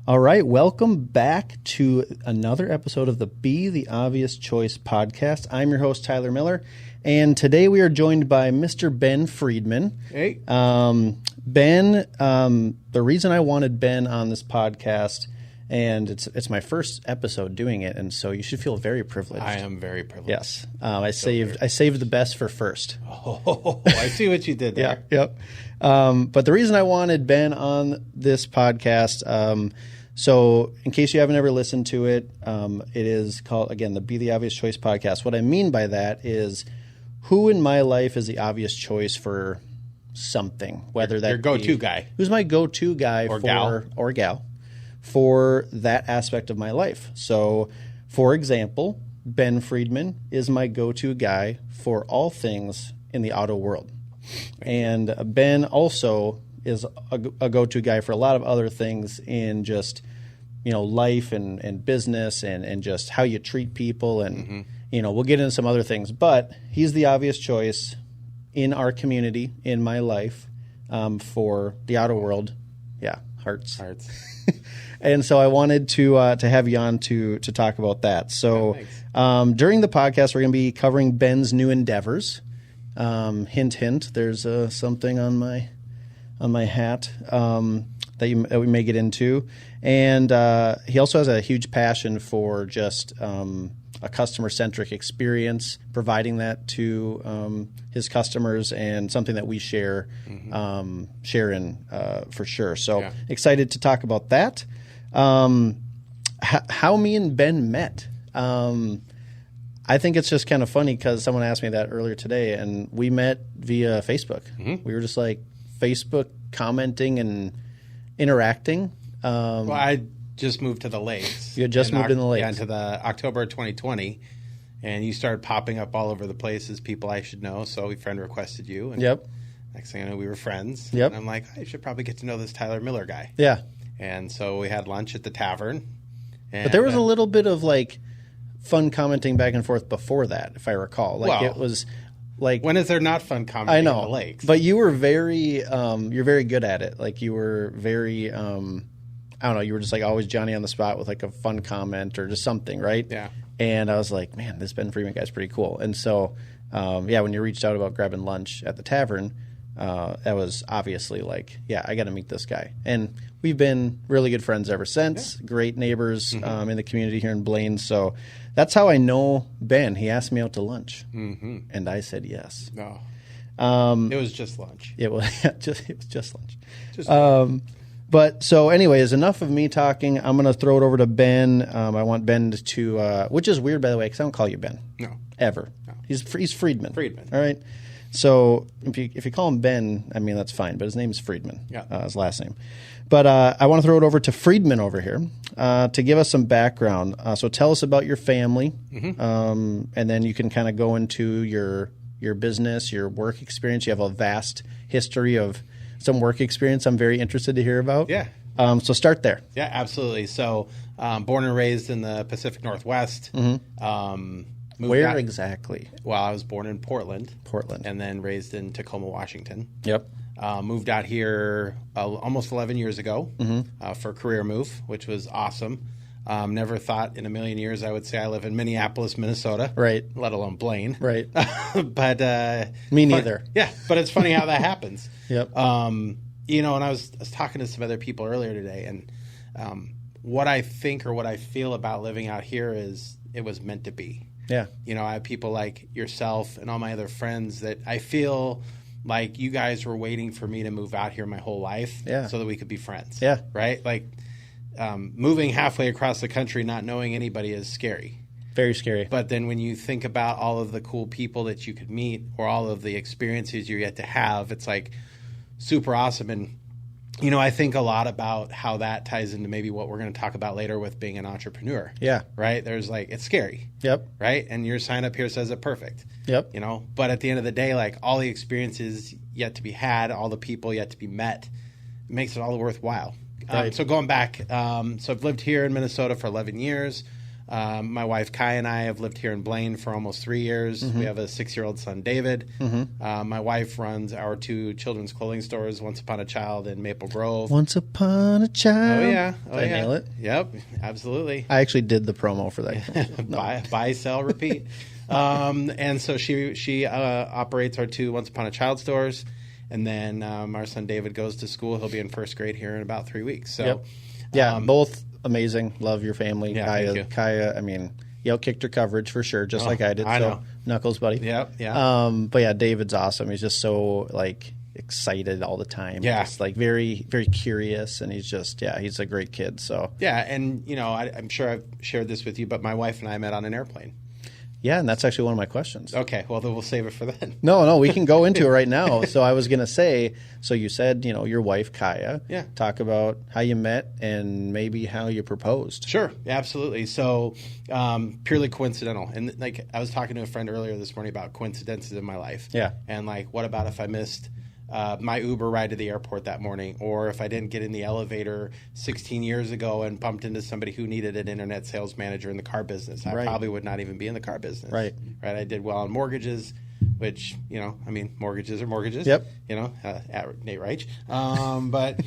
All right, welcome back to another episode of the Be the Obvious Choice podcast. I'm your host, Tyler Miller, and today we are joined by Mr. Ben Freedman. Hey. Ben, the reason I wanted Ben on this podcast, and it's my first episode doing it, and so you should feel very privileged. I am very privileged. Yes, I saved the best for first. Oh, I see what you did there. Yep. But the reason I wanted Ben on this podcast, so in case you haven't ever listened to it, it is called, again, the Be the Obvious Choice podcast. What I mean by that is who in my life is the obvious choice for something, whether that your go-to guy. Who's my go-to guy or gal for that aspect of my life. So, for example, Ben Freedman is my go-to guy for all things in the auto world. And Ben also is a go-to guy for a lot of other things in just, life and business and just how you treat people. And, we'll get into some other things. But he's the obvious choice in our community, in my life, for the auto world. Yeah, hearts. And so I wanted to have you on to talk about that. So during the podcast, we're going to be covering Ben's new endeavors. Hint, hint. There's something on my hat that we may get into, and he also has a huge passion for just a customer-centric experience, providing that to his customers, and something that we share in for sure. So excited to talk about that. How me and Ben met. I think it's just kind of funny because someone asked me that earlier today, and we met via Facebook. We were just like Facebook commenting and interacting. Well, I just moved to the Lakes. You had just moved in the Lakes. Yeah, into the October 2020, and you started popping up all over the place as people I should know, so we friend requested you. And next thing I know, we were friends. Yep. And I'm like, I should probably get to know this Tyler Miller guy. Yeah. And so we had lunch at the tavern. But there was a little bit of like fun commenting back and forth before that, if I recall. It was like, when is there not fun commenting? I know, in the Lakes? But you were you're very good at it. Like you were very, I don't know, you were just like always Johnny on the spot with like a fun comment or just something, right? Yeah. And I was like, man, this Ben Freedman guy's pretty cool. And so, when you reached out about grabbing lunch at the tavern, that was obviously like, I got to meet this guy. And we've been really good friends ever since. Yeah. Great neighbors in the community here in Blaine. So that's how I know Ben. He asked me out to lunch, and I said yes. No, it was just lunch. It was just lunch. But so anyways, enough of me talking. I'm going to throw it over to Ben. I want Ben to, which is weird, by the way, because I don't call you Ben. No. Ever. No. He's Freedman. Freedman. All right. So if you call him Ben, I mean, that's fine. But his name is Freedman. Yeah. His last name. But I want to throw it over to Freedman over here to give us some background. So tell us about your family, and then you can kind of go into your business, your work experience. You have a vast history of some work experience I'm very interested to hear about. Yeah. So start there. Yeah, absolutely. So born and raised in the Pacific Northwest. Where exactly? Well, I was born in Portland. Portland. And then raised in Tacoma, Washington. Yep. Moved out here almost 11 years ago for a career move, which was awesome. Never thought in a million years I would say I live in Minneapolis, Minnesota. Right. Let alone Blaine. Right. But me neither. Yeah, but it's funny how that happens. Yep. And I was talking to some other people earlier today, and what I think or what I feel about living out here is it was meant to be. Yeah. I have people like yourself and all my other friends that I feel like you guys were waiting for me to move out here my whole life so that we could be friends. Yeah. Right? Like moving halfway across the country, not knowing anybody is scary. Very scary. But then when you think about all of the cool people that you could meet or all of the experiences you get to have, it's like super awesome. And, I think a lot about how that ties into maybe what we're going to talk about later with being an entrepreneur. Yeah. Right? There's it's scary. Yep. Right? And your sign up here says it perfect. Yep. But at the end of the day, all the experiences yet to be had, all the people yet to be met, it makes it all worthwhile. Right. So going back, so I've lived here in Minnesota for 11 years. My wife Kai and I have lived here in Blaine for almost 3 years. We have a 6-year-old son, David. My wife runs our 2 children's clothing stores, Once Upon a Child in Maple Grove. Once Upon a Child. Oh, yeah. Did I nail it? Yep, absolutely. I actually did the promo for that. No. Buy, sell, repeat. And so she operates our 2 Once Upon a Child stores. And then our son David goes to school. He'll be in 1st grade here in about 3 weeks. So, yeah, both amazing. Love your family. Yeah, thank you. Kaya, I mean, you outkicked her coverage for sure, just like I did. I know. Knuckles, buddy. Yep, yeah. But yeah, David's awesome. He's just so like excited all the time. Yeah. Just like very, very curious, and he's just he's a great kid. So yeah, and you know, I'm sure I've shared this with you, but my wife and I met on an airplane. Yeah, and that's actually one of my questions. Okay, well, then we'll save it for then. No, we can go into it right now. So I was going to say, so you said, your wife, Kaya. Yeah. Talk about how you met and maybe how you proposed. Sure, absolutely. So purely coincidental. And like I was talking to a friend earlier this morning about coincidences in my life. Yeah. And like, what about if I missed my Uber ride to the airport that morning, or if I didn't get in the elevator 16 years ago and bumped into somebody who needed an internet sales manager in the car business. I probably would not even be in the car business. Right. I did well on mortgages, which, mortgages are mortgages. Yep. At Nate Reich. But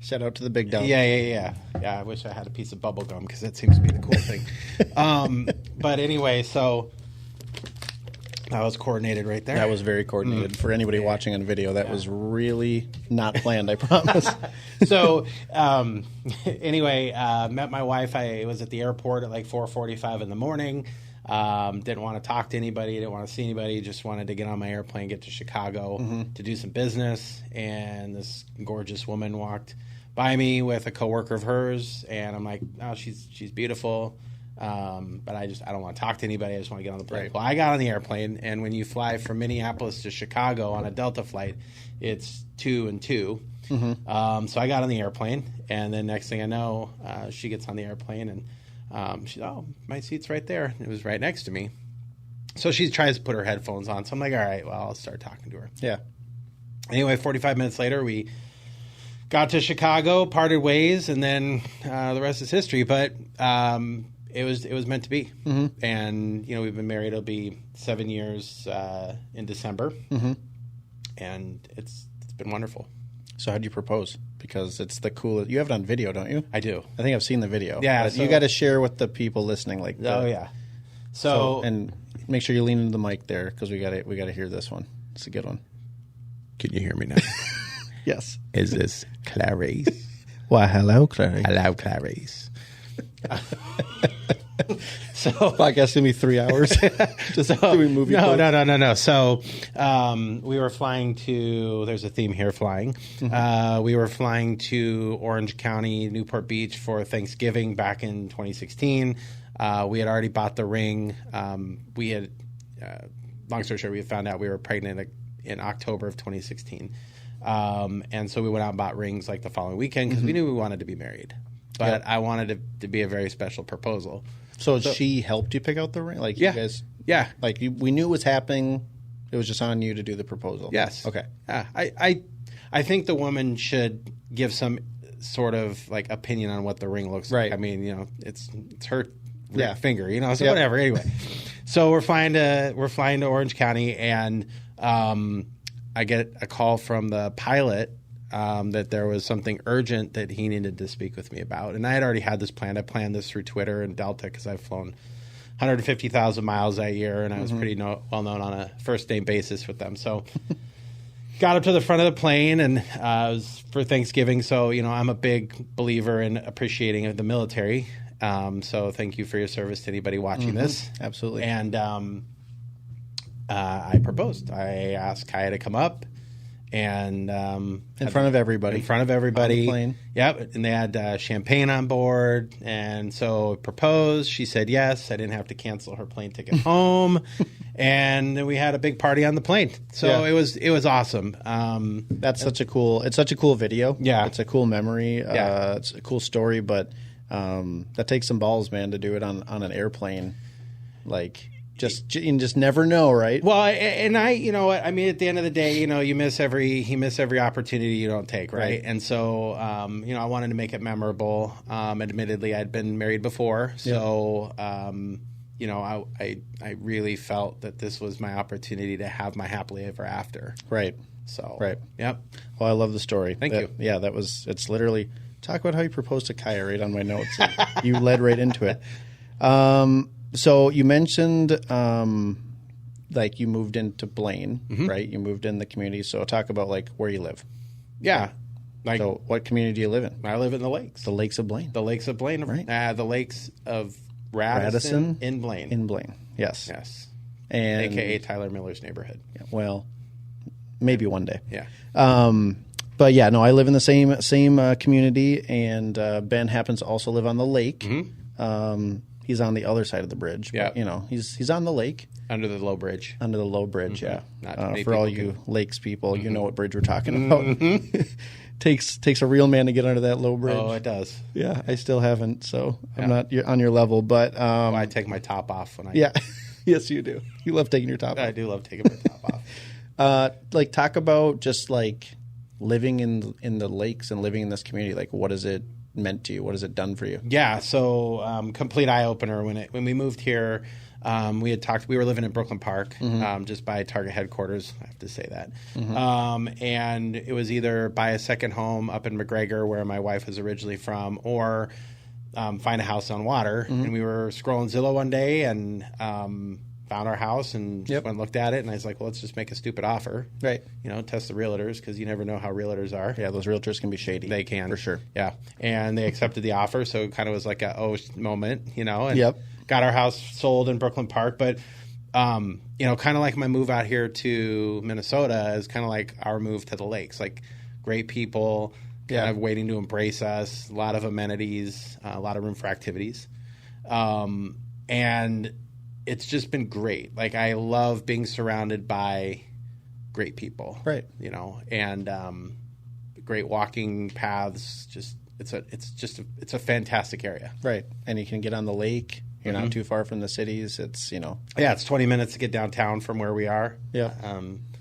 shout out to the big dog. Yeah, I wish I had a piece of bubble gum because that seems to be the cool thing. But anyway, so that was coordinated right there. That was very coordinated. For anybody watching on video, that was really not planned, I promise. So anyway, met my wife. I was at the airport at like 4:45 in the morning. Didn't want to talk to anybody. Didn't want to see anybody. Just wanted to get on my airplane, get to Chicago to do some business. And this gorgeous woman walked by me with a coworker of hers. And I'm like, oh, she's beautiful. But I don't want to talk to anybody. I just want to get on the plane. Right. Well, I got on the airplane, and when you fly from Minneapolis to Chicago on a Delta flight, it's 2 and 2. So I got on the airplane, and then next thing I know, she gets on the airplane, and she's, oh, my seat's right there. It was right next to me. So she tries to put her headphones on. So I'm like, all right, well, I'll start talking to her. Yeah. Anyway, 45 minutes later, we got to Chicago, parted ways, and then the rest is history. But it was meant to be. And, we've been married. It'll be 7 years in December. And it's been wonderful. So how'd you propose? Because it's the coolest. You have it on video, don't you? I do. I think I've seen the video. Yeah. But you got to share with the people listening. Oh, yeah. So and make sure you lean into the mic there because we got to hear this one. It's a good one. Can you hear me now? Yes. Is this Clarice? Why, hello, Clarice. Hello, Clarice. So podcast gonna be 3 hours. Just doing movie. No. So we were flying to. There's a theme here. Flying. We were flying to Orange County, Newport Beach for Thanksgiving back in 2016. We had already bought the ring. We had. Long story short, we found out we were pregnant in October of 2016, and so we went out and bought rings like the following weekend because we knew we wanted to be married. But I wanted it to be a very special proposal. So she helped you pick out the ring? Like yeah. You guys? Yeah. Like we knew it was happening. It was just on you to do the proposal. Yes. Okay. I think the woman should give some sort of like opinion on what the ring looks like. I mean, it's her finger, so whatever. Anyway. So we're flying to Orange County, and I get a call from the pilot that there was something urgent that he needed to speak with me about. And I had already had this planned. I planned this through Twitter and Delta because I've flown 150,000 miles that year, and I was pretty well known on a first-name basis with them. So got up to the front of the plane, and it was for Thanksgiving. So, I'm a big believer in appreciating the military. So thank you for your service to anybody watching this. Absolutely. And I proposed. I asked Kaya to come up. And in front of everybody. In front of everybody. On the plane. Yep. And they had champagne on board. And so I proposed. She said yes. I didn't have to cancel her plane ticket home. And then we had a big party on the plane. So it was awesome. It's such a cool video. Yeah. It's a cool memory. Yeah. It's a cool story, but that takes some balls, man, to do it on an airplane. Like, you just never know, right? Well, and you know what, I mean, at the end of the day, you know, you miss every opportunity you don't take, right? And so, you know, I wanted to make it memorable. Admittedly, I'd been married before, so, you know, I really felt that this was my opportunity to have my happily ever after. Right. So, right. Yep. Well, I love the story. Thank you. Yeah, it's literally, talk about how you proposed to Kaya right on my notes. You led right into it. So you mentioned, like you moved into Blaine, right? You moved in the community. So talk about like where you live. Yeah. Like, so what community do you live in? I live in the lakes. The Lakes of Blaine. The Lakes of Blaine. Right. The Lakes of Radisson in Blaine. In Blaine, yes. Yes. And AKA Tyler Miller's neighborhood. Yeah, well, maybe one day. Yeah. But yeah, no, I live in the same community, and Ben happens to also live on the lake. He's on the other side of the bridge. Yeah. But, you know, he's on the lake. Under the low bridge. Under the low bridge, yeah. For all you lakes people, you know what bridge we're talking about. Takes a real man to get under that low bridge. Oh, it does. Yeah, I still haven't, so I'm not on your level. But I take my top off when I... Yeah, yes, you do. You love taking your top off. I do love taking my top off. Like, talk about just, like, living in the lakes and living in this community. Like, what has it meant to you? What has it done for you? Yeah, so complete eye-opener. When we moved here, we were living in Brooklyn Park, just by Target headquarters, I have to say that. And it was either buy a second home up in McGregor, where my wife was originally from, or find a house on water. And we were scrolling Zillow one day and found our house and just went and looked at it. And I was like, well, let's just make a stupid offer. Right. You know, test the realtors, because you never know how realtors are. Yeah, those realtors can be shady. They can. For sure. Yeah. And they accepted the offer, so it kind of was like a moment, you know. And got our house sold in Brooklyn Park. But, you know, kind of like my move out here to Minnesota is kind of like our move to the lakes. Like, great people kind of waiting to embrace us, a lot of amenities, a lot of room for activities. And it's just been great. Like, I love being surrounded by great people. Right. You know, and great walking paths. It's a fantastic area. Right. And you can get on the lake. You're not too far from the cities. It's, you know. Yeah, it's 20 minutes to get downtown from where we are. Yeah.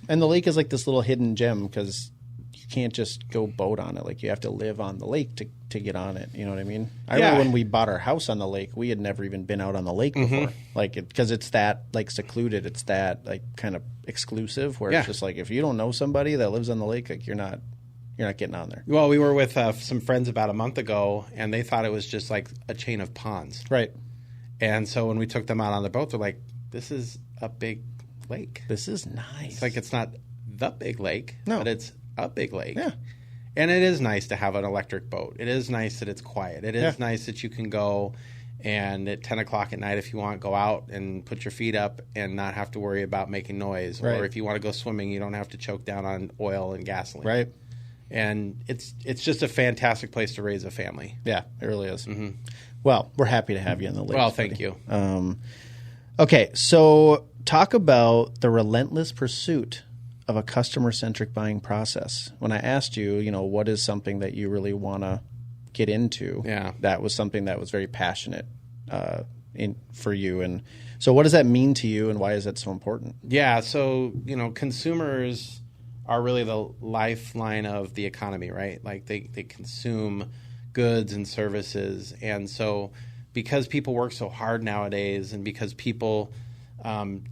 And the lake is like this little hidden gem, because you can't just go boat on it. Like, you have to live on the lake to get on it. You know what I mean? I remember when we bought our house on the lake, we had never even been out on the lake before. Like, because it's that, like, secluded. It's that, like, kind of exclusive, where it's just like, if you don't know somebody that lives on the lake, like, you're not getting on there. Well, we were with some friends about a month ago, and they thought it was just like a chain of ponds. Right. And so when we took them out on the boat, they're like, this is a big lake. This is nice. It's like, it's not the big lake, but it's a big lake. Yeah. And it is nice to have an electric boat. It is nice that it's quiet. It is nice that you can go and at 10 o'clock at night, if you want, go out and put your feet up and not have to worry about making noise. Or if you want to go swimming, you don't have to choke down on oil and gasoline. Right. And it's just a fantastic place to raise a family. Yeah, it really is. Well, we're happy to have you in the lakes. Well, thank you. Okay, so talk about the relentless pursuit of a customer-centric buying process. When I asked you, you know, what is something that you really want to get into, that was something that was very passionate for you. And so what does that mean to you, and why is that so important? Yeah, so, you know, consumers are really the lifeline of the economy, right? Like, they consume goods and services. And so because people work so hard nowadays, and because people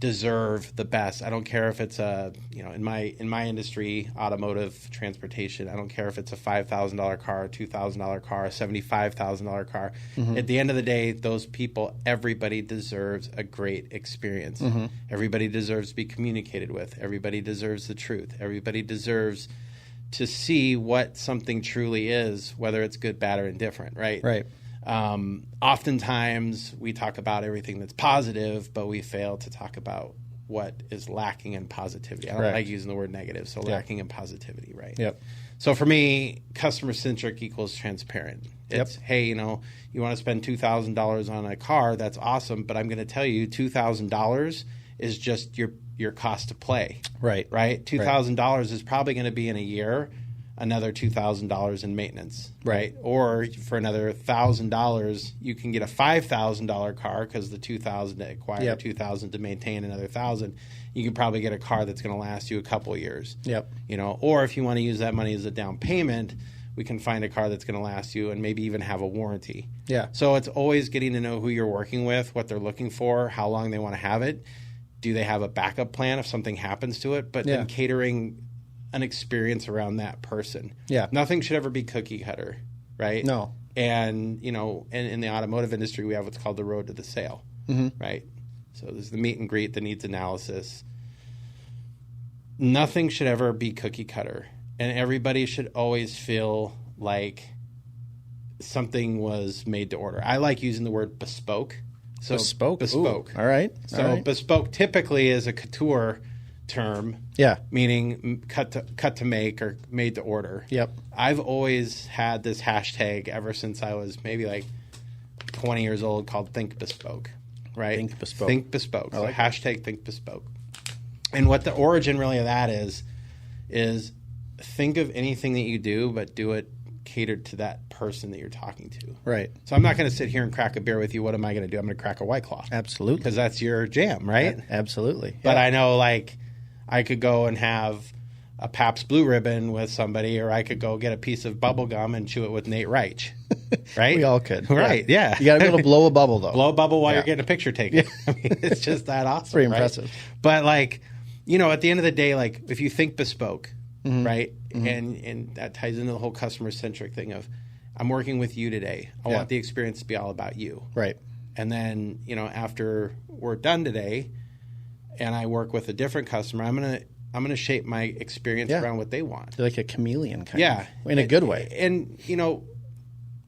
deserve the best, I don't care if it's in my industry, automotive transportation, I don't care if it's a $5,000 car, a $2,000 car, a $75,000 car. At the end of the day, those people, everybody deserves a great experience. Everybody deserves to be communicated with. Everybody deserves the truth. Everybody deserves to see what something truly is, whether it's good, bad, or indifferent, right? Right. Oftentimes we talk about everything that's positive, but we fail to talk about what is lacking in positivity. I don't like using the word negative, so lacking in positivity, right? Yep. So for me, customer-centric equals transparent. It's, hey, you know, you want to spend $2,000 on a car, that's awesome, but I'm going to tell you $2,000 is just your cost to play. Right. $2,000 is probably going to be in a year another $2,000 in maintenance, right? Or for another $1,000, you can get a $5,000 car because the $2,000 to acquire, $2,000 to maintain, another $1,000. You can probably get a car that's going to last you a couple of years. You know, or if you want to use that money as a down payment, we can find a car that's going to last you and maybe even have a warranty. So it's always getting to know who you're working with, what they're looking for, how long they want to have it. Do they have a backup plan if something happens to it? But then catering an experience around that person. Nothing should ever be cookie cutter, right? No. And, you know, in the automotive industry, we have what's called the road to the sale, right? So there's the meet and greet, the needs analysis. Nothing should ever be cookie cutter. And everybody should always feel like something was made to order. I like using the word bespoke. So bespoke? Bespoke. Ooh, all right. So bespoke typically is a couture term. Meaning cut to make or made to order. I've always had this hashtag ever since I was maybe like 20 years old called Think Bespoke. Right? Think bespoke. Think bespoke. So hashtag Think Bespoke. And what the origin really of that is think of anything that you do, but do it catered to that person that you're talking to. Right. So I'm not going to sit here and crack a beer with you. What am I going to do? I'm going to crack a White Claw. Absolutely. Because that's your jam, right? Absolutely. But I know, like, I could go and have a Pabst Blue Ribbon with somebody, or I could go get a piece of bubble gum and chew it with Nate Reich. Right? We all could. Right, yeah. You got to be able to blow a bubble, though. Blow a bubble while you're getting a picture taken. I mean, it's just that awesome. Pretty impressive. But, like, you know, at the end of the day, like, if you think bespoke, right? And that ties into the whole customer-centric thing of, I'm working with you today. I want the experience to be all about you. Right. And then, you know, after we're done today and I work with a different customer, I'm gonna shape my experience around what they want. You're like a chameleon kind of. In a good way. And, you know,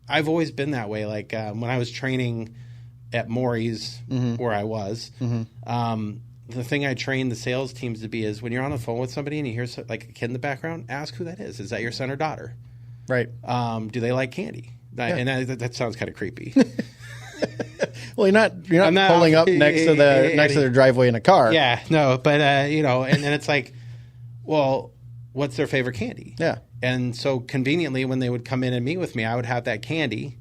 I've always been that way. Like when I was training at Maury's, where I was, the thing I trained the sales teams to be is when you're on the phone with somebody and you hear like a kid in the background, ask who that is. Is that your son or daughter? Right. Do they like candy? And that sounds kind of creepy. Well, you're not pulling up next to their driveway in a car. Yeah, no, but you know, and then it's like, well, what's their favorite candy? Yeah. And so conveniently, when they would come in and meet with me, I would have that candy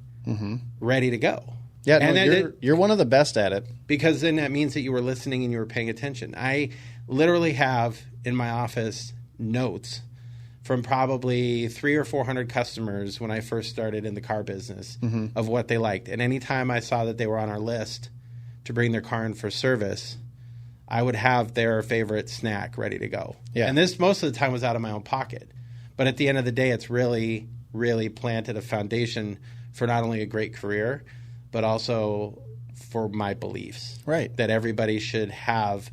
ready to go. Yeah, and you're one of the best at it. Because then that means that you were listening and you were paying attention. I literally have in my office notes from probably 300 or 400 customers when I first started in the car business of what they liked. And anytime I saw that they were on our list to bring their car in for service, I would have their favorite snack ready to go. Yeah. And this most of the time was out of my own pocket. But at the end of the day, it's really, really planted a foundation for not only a great career, but also for my beliefs. Right. That everybody should have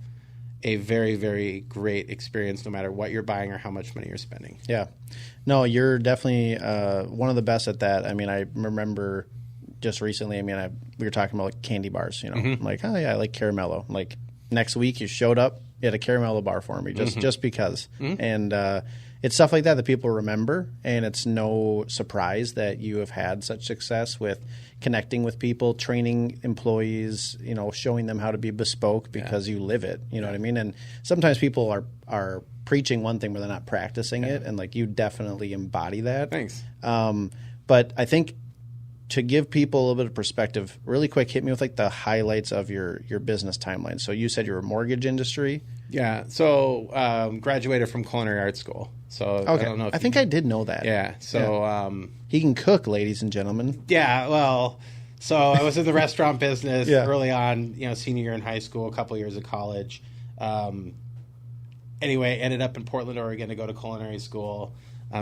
a very, very great experience no matter what you're buying or how much money you're spending. Yeah. No, you're definitely one of the best at that. I mean, I remember just recently, we were talking about like candy bars, you know. I'm like, oh yeah, I like Caramello. Like next week you showed up, you had a Caramello bar for me just because. And it's stuff like that people remember, and it's no surprise that you have had such success with connecting with people, training employees, you know, showing them how to be bespoke because you live it. You know what I mean? And sometimes people are preaching one thing but they're not practicing it, and like you definitely embody that. Thanks. But I think to give people a little bit of perspective, really quick, hit me with like the highlights of your business timeline. So you said you're a mortgage industry. Yeah. So graduated from culinary art school. So okay. I don't know if I think I did know that. Yeah. So he can cook, ladies and gentlemen. Yeah. Well, so I was in the restaurant business early on, you know, senior year in high school, a couple years of college. Anyway, ended up in Portland, Oregon to go to culinary school.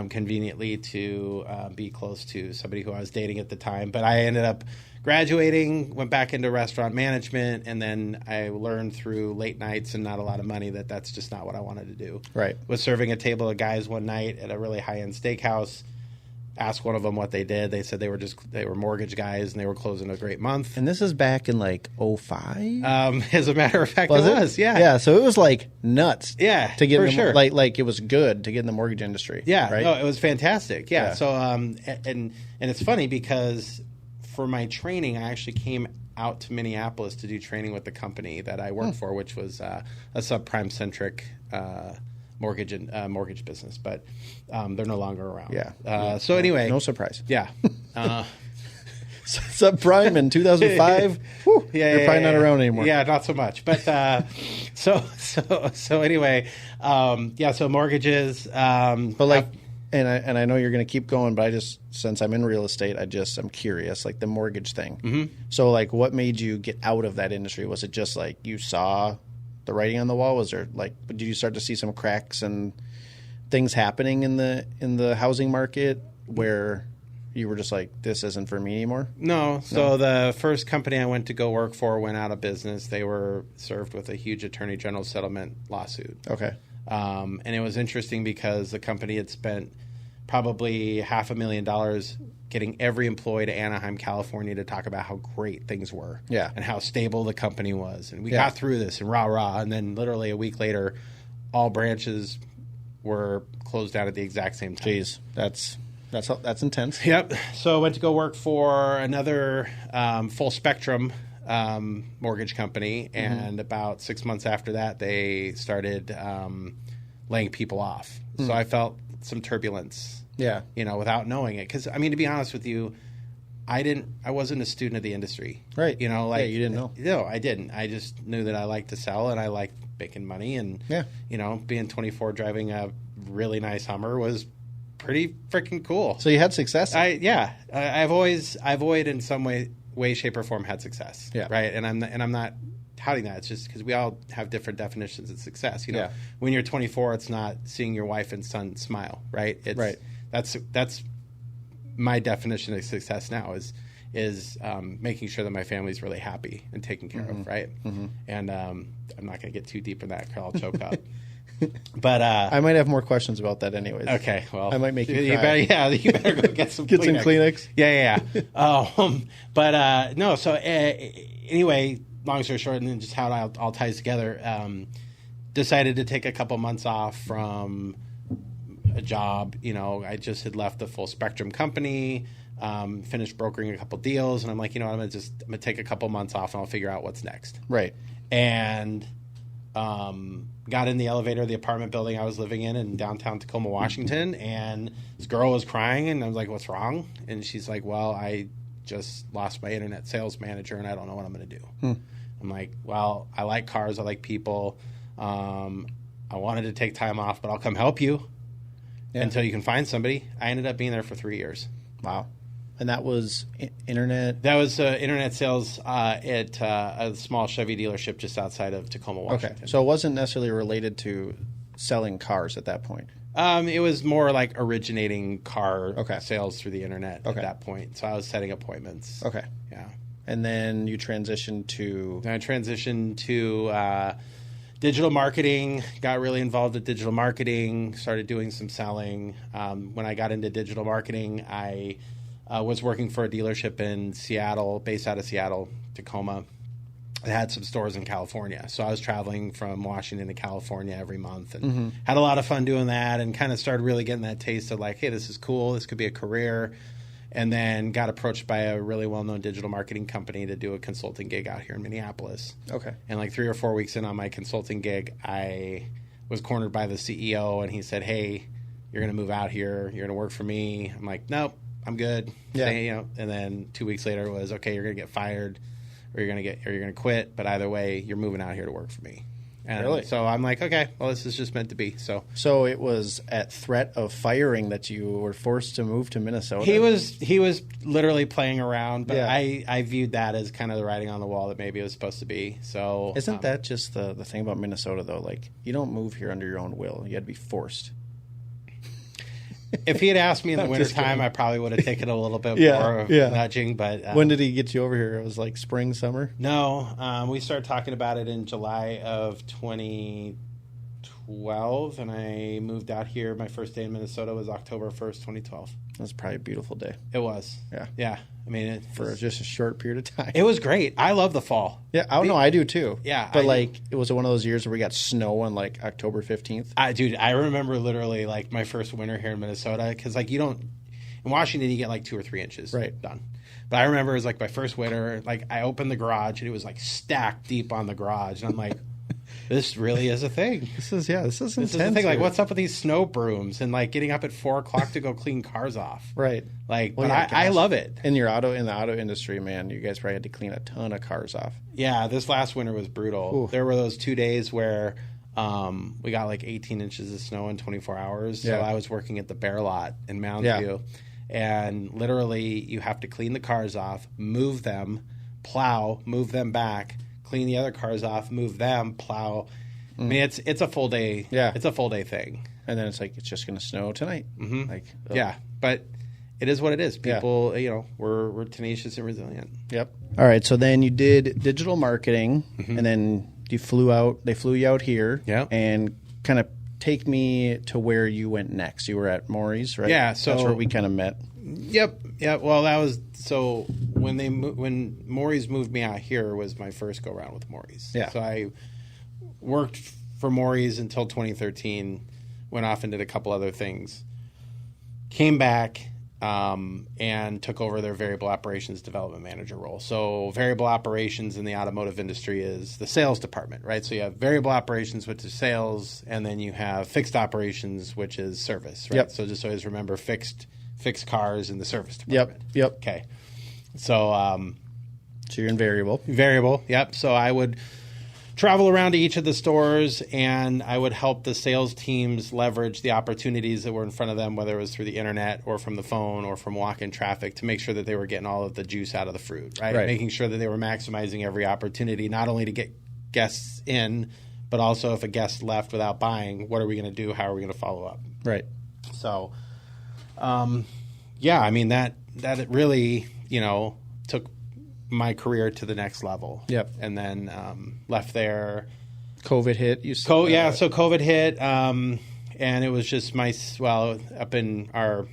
Conveniently to be close to somebody who I was dating at the time. But I ended up graduating, went back into restaurant management, and then I learned through late nights and not a lot of money that that's just not what I wanted to do. Right. Was serving a table of guys one night at a really high-end steakhouse. Asked one of them what they did. They said they were mortgage guys and they were closing a great month. And this is back in like 2005? As a matter of fact, it was. Yeah. Yeah. So it was like nuts. Yeah. To get for sure. Like it was good to get in the mortgage industry. Yeah. Right? No, it was fantastic. Yeah. So and it's funny because for my training, I actually came out to Minneapolis to do training with the company that I worked for, which was a subprime centric mortgage business, but they're no longer around. Yeah. So anyway, no surprise. Yeah. Subprime in 2005. They're probably not around anymore. Yeah, not so much. But so anyway, so mortgages. But like, and I know you're going to keep going, but since I'm in real estate, I'm curious, like the mortgage thing. Mm-hmm. So like, what made you get out of that industry? Was it just like you saw the writing on the wall? Was there like, did you start to see some cracks and things happening in the housing market where you were just like, this isn't for me anymore? No. So the first company I went to go work for went out of business. They were served with a huge attorney general settlement lawsuit. Okay. And it was interesting because the company had spent probably $500,000 getting every employee to Anaheim, California to talk about how great things were. Yeah. And how stable the company was. And we got through this and rah. And then literally a week later, all branches were closed down at the exact same time. Jeez, that's intense. Yep. So I went to go work for another full spectrum mortgage company, and about 6 months after that, they started laying people off. So I felt some turbulence. Yeah. Without knowing it, because I mean, to be honest with you, I wasn't a student of the industry. Right. You didn't know. No, I didn't. I just knew that I liked to sell and I liked making money, and being 24 driving a really nice Hummer was pretty freaking cool. So you had success? I've always in some way, shape, or form had success. Yeah. Right. And I'm not touting that. It's just because we all have different definitions of success. When you're 24, it's not seeing your wife and son smile. Right. Right. That's my definition of success now is making sure that my family's really happy and taken care of. Right. Mm-hmm. And I'm not going to get too deep in that because I'll choke up. But I might have more questions about that anyways. Okay, well, I might make you cry. You better go get some Get some Kleenex. Yeah. But no. So anyway, long story short, and then just how it all ties together. Decided to take a couple months off from a job. I just had left the full spectrum company. Finished brokering a couple deals, and I'm like, I'm gonna take a couple months off, and I'll figure out what's next. Right. And got in the elevator of the apartment building I was living in downtown Tacoma, Washington, and this girl was crying, and I was like, what's wrong? And she's like, well, I just lost my internet sales manager, and I don't know what I'm going to do. I'm like, well, I like cars, I like people. I wanted to take time off, but I'll come help you until you can find somebody. I ended up being there for 3 years. Wow. And that was internet? That was internet sales at a small Chevy dealership just outside of Tacoma, Washington. Okay. So it wasn't necessarily related to selling cars at that point? It was more like originating car sales through the internet at that point. So I was setting appointments. Okay. Yeah. And then you transitioned to? Then I transitioned to digital marketing, got really involved with digital marketing, started doing some selling. When I got into digital marketing, I was working for a dealership in Seattle, based out of Seattle, Tacoma. It had some stores in California. So I was traveling from Washington to California every month and had a lot of fun doing that, and kind of started really getting that taste of like, hey, this is cool. This could be a career. And then got approached by a really well-known digital marketing company to do a consulting gig out here in Minneapolis. Okay. And like 3 or 4 weeks in on my consulting gig, I was cornered by the CEO, and he said, hey, you're going to move out here. You're going to work for me. I'm like, nope. I'm good. Yeah. And then 2 weeks later it was, okay, you're going to get fired or you're going to quit. But either way, you're moving out here to work for me. And really? So I'm like, okay, well, this is just meant to be. So it was at threat of firing that you were forced to move to Minnesota? He was literally playing around, but I viewed that as kind of the writing on the wall that maybe it was supposed to be. So isn't that just the thing about Minnesota, though? Like, you don't move here under your own will. You had to be forced. If he had asked me in the wintertime, I probably would have taken a little bit more of nudging. But when did he get you over here? It was like spring, summer? No. We started talking about it in July of 2012, and I moved out here. My first day in Minnesota was October 1st, 2012. That was probably a beautiful day. It was. Yeah. Yeah. I mean, for just a short period of time. It was great. I love the fall. Yeah. I don't know. I do too. Yeah. But it was one of those years where we got snow on like October 15th. Dude, I remember literally like my first winter here in Minnesota, because like in Washington you get like 2 or 3 inches done. But I remember it was like my first winter, like I opened the garage and it was like stacked deep on the garage, and I'm like, this really is a thing. This is intense. This is the thing. Like, what's up with these snow brooms and like getting up at 4 o'clock to go clean cars off? Right. Like, Well, but yeah, I gosh. love it. In the auto industry, man, you guys probably had to clean a ton of cars off. Yeah, this last winter was brutal. Ooh. There were those 2 days where we got like 18 inches of snow in 24 hours. Yeah. So I was working at the Bear Lot in Mounds View. And literally, you have to clean the cars off, move them, plow, move them back, clean the other cars off, move them, plow. I mean, it's a full day. Yeah. It's a full day thing. And then it's like, it's just going to snow tonight. Mm-hmm. Like, Yeah, but it is what it is. People, we're tenacious and resilient. Yep. All right. So then you did digital marketing, and then they flew you out here. Yeah. And kind of take me to where you went next. You were at Maury's, right? Yeah, so- that's where we kind of met. Yep. Yeah. Well, that was so when Maury's moved me out here was my first go around with Maury's. Yeah. So I worked for Maury's until 2013. Went off and did a couple other things. Came back and took over their variable operations development manager role. So variable operations in the automotive industry is the sales department, right? So you have variable operations, which is sales, and then you have fixed operations, which is service, right? Yep. So just always remember fixed cars in the service department. Yep. Okay. So So you're in variable. variable, yep. So I would travel around to each of the stores, and I would help the sales teams leverage the opportunities that were in front of them, whether it was through the internet or from the phone or from walk-in traffic, to make sure that they were getting all of the juice out of the fruit, right? Right. Making sure that they were maximizing every opportunity, not only to get guests in, but also if a guest left without buying, what are we going to do? How are we going to follow up? Right. So, yeah, I mean, that it really, took my career to the next level. Yep. And then left there. COVID hit. So COVID hit, and it was just up in our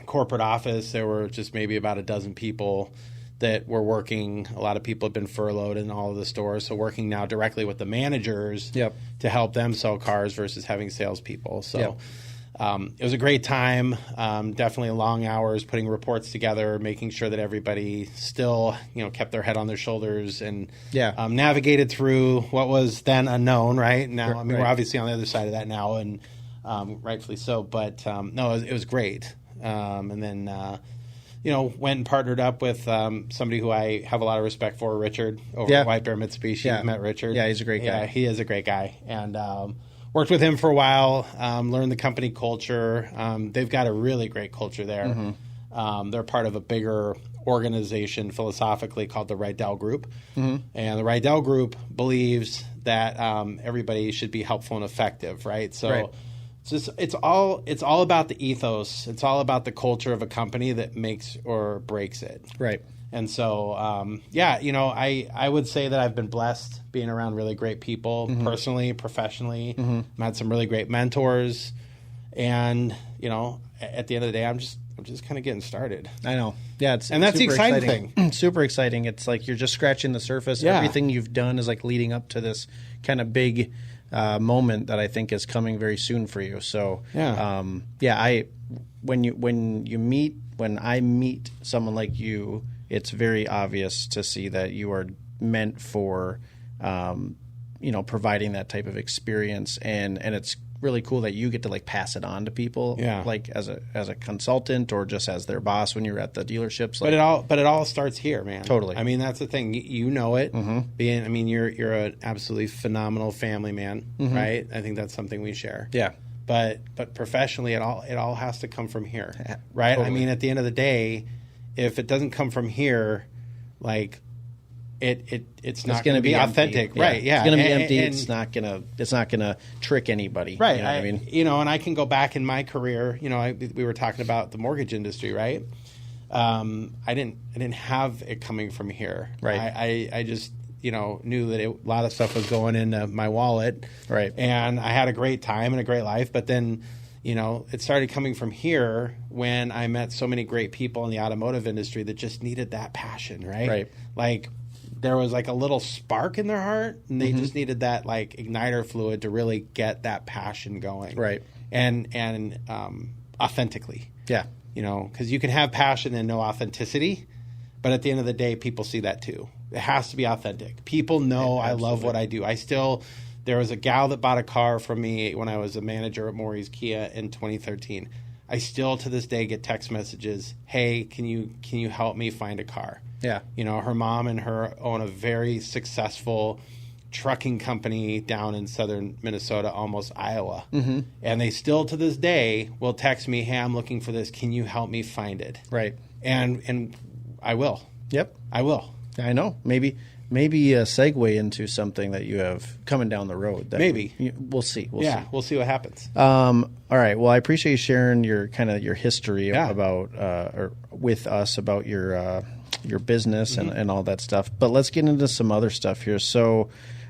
corporate office, there were just maybe about a dozen people that were working. A lot of people have been furloughed in all of the stores, so working now directly with the managers Yep. to help them sell cars versus having salespeople. So. Yep. It was a great time. Definitely long hours putting reports together, making sure that everybody still, kept their head on their shoulders and navigated through what was then unknown. Right now, I mean, we're obviously on the other side of that now, and rightfully so. But no, it was great. And then went and partnered up with somebody who I have a lot of respect for, Richard, over at White Bear Mitsubishi. Yeah. You've met Richard. Yeah, he's a great guy. Yeah, he is a great guy, and. Worked with him for a while, learned the company culture. They've got a really great culture there. Mm-hmm. They're part of a bigger organization philosophically called the Rydell Group. Mm-hmm. And the Rydell Group believes that everybody should be helpful and effective, right? So it's all about the ethos. It's all about the culture of a company that makes or breaks it. Right. And so, I would say that I've been blessed being around really great people, personally, professionally. Mm-hmm. I've had some really great mentors, and at the end of the day, I'm just kind of getting started. I know. Yeah, and that's the exciting thing. Super exciting. It's like you're just scratching the surface. Yeah. Everything you've done is like leading up to this kind of big moment that I think is coming very soon for you. So, when I meet someone like you, it's very obvious to see that you are meant for, providing that type of experience, and it's really cool that you get to like pass it on to people, like as a consultant or just as their boss when you're at the dealerships. Like, but it all starts here, man. Totally. I mean, that's the thing. You know it. Mm-hmm. You're an absolutely phenomenal family man, right? I think that's something we share. Yeah. But professionally, it all has to come from here, right? Totally. I mean, at the end of the day, if it doesn't come from here, like it's not going to be authentic, right? Yeah, it's going to be empty. It's not gonna trick anybody, right? You know what I mean, and I can go back in my career. We were talking about the mortgage industry, right? I didn't have it coming from here, right? I just knew that a lot of stuff was going into my wallet, right? And I had a great time and a great life, but then. It started coming from here when I met so many great people in the automotive industry that just needed that passion, right? Right. Like there was like a little spark in their heart, and they just needed that like igniter fluid to really get that passion going, right? And authentically, yeah. Because you can have passion and no authenticity, but at the end of the day, people see that too. It has to be authentic. People know I love what I do. I still There was a gal that bought a car from me when I was a manager at Maury's Kia in 2013. I still to this day get text messages, hey, can you help me find a car? Yeah. You know, her mom and her own a very successful trucking company down in southern Minnesota, almost Iowa. Mm-hmm. And they still to this day will text me, hey, I'm looking for this. Can you help me find it? Right. And I will. Yep. I will. I know. Maybe a segue into something that you have coming down the road. That Maybe. We'll see. We'll see what happens. All right. Well, I appreciate you sharing your history Yeah. about or with us about your business and all that stuff. But let's get into some other stuff here. So,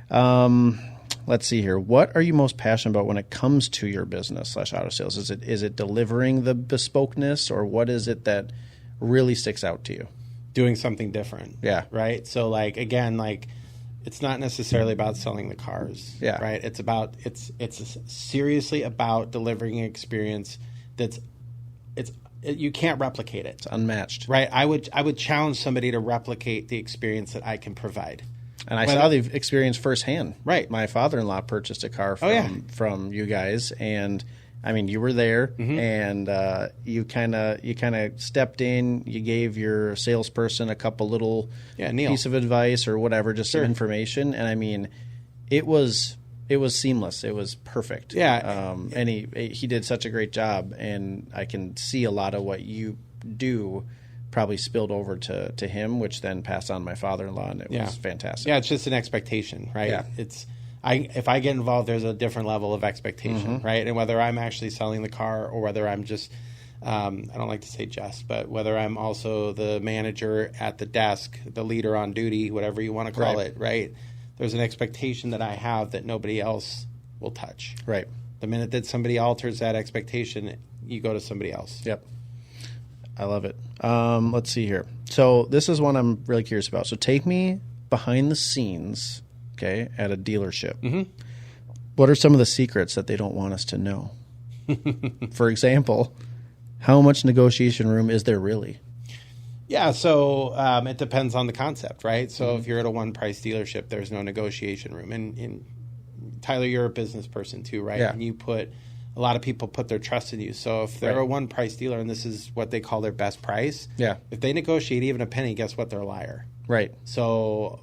let's see here. What are you most passionate about when it comes to your business / auto sales? Is it delivering the bespokeness, or what is it that really sticks out to you? Doing something different. Yeah. Right. So like, again, like it's not necessarily about selling the cars. Yeah. Right. It's seriously about delivering an experience you can't replicate it. It's unmatched. Right. I would challenge somebody to replicate the experience that I can provide. And I saw the experience firsthand. Right. My father-in-law purchased a car from you guys, and I mean, you were there, and you kind of stepped in. You gave your salesperson a couple little piece of advice or whatever, just some information, and I mean, it was seamless. It was perfect. Yeah. And he did such a great job, and I can see a lot of what you do probably spilled over to him, which then passed on to my father-in-law, and it was fantastic. Yeah, it's just an expectation, right? Yeah. If I get involved, there's a different level of expectation, right? And whether I'm actually selling the car or whether I'm just, I don't like to say just, but whether I'm also the manager at the desk, the leader on duty, whatever you want to call it, right? There's an expectation that I have that nobody else will touch. Right. The minute that somebody alters that expectation, you go to somebody else. Yep. I love it. Let's see here. So this is one I'm really curious about. So take me behind the scenes, okay, at a dealership. Mm-hmm. What are some of the secrets that they don't want us to know? For example, how much negotiation room is there really? Yeah, so it depends on the concept, right? So if you're at a one-price dealership, there's no negotiation room. And Tyler, you're a business person too, right? Yeah. And a lot of people put their trust in you. So if they're a one-price dealer and this is what they call their best price, if they negotiate even a penny, guess what? They're a liar. Right. So,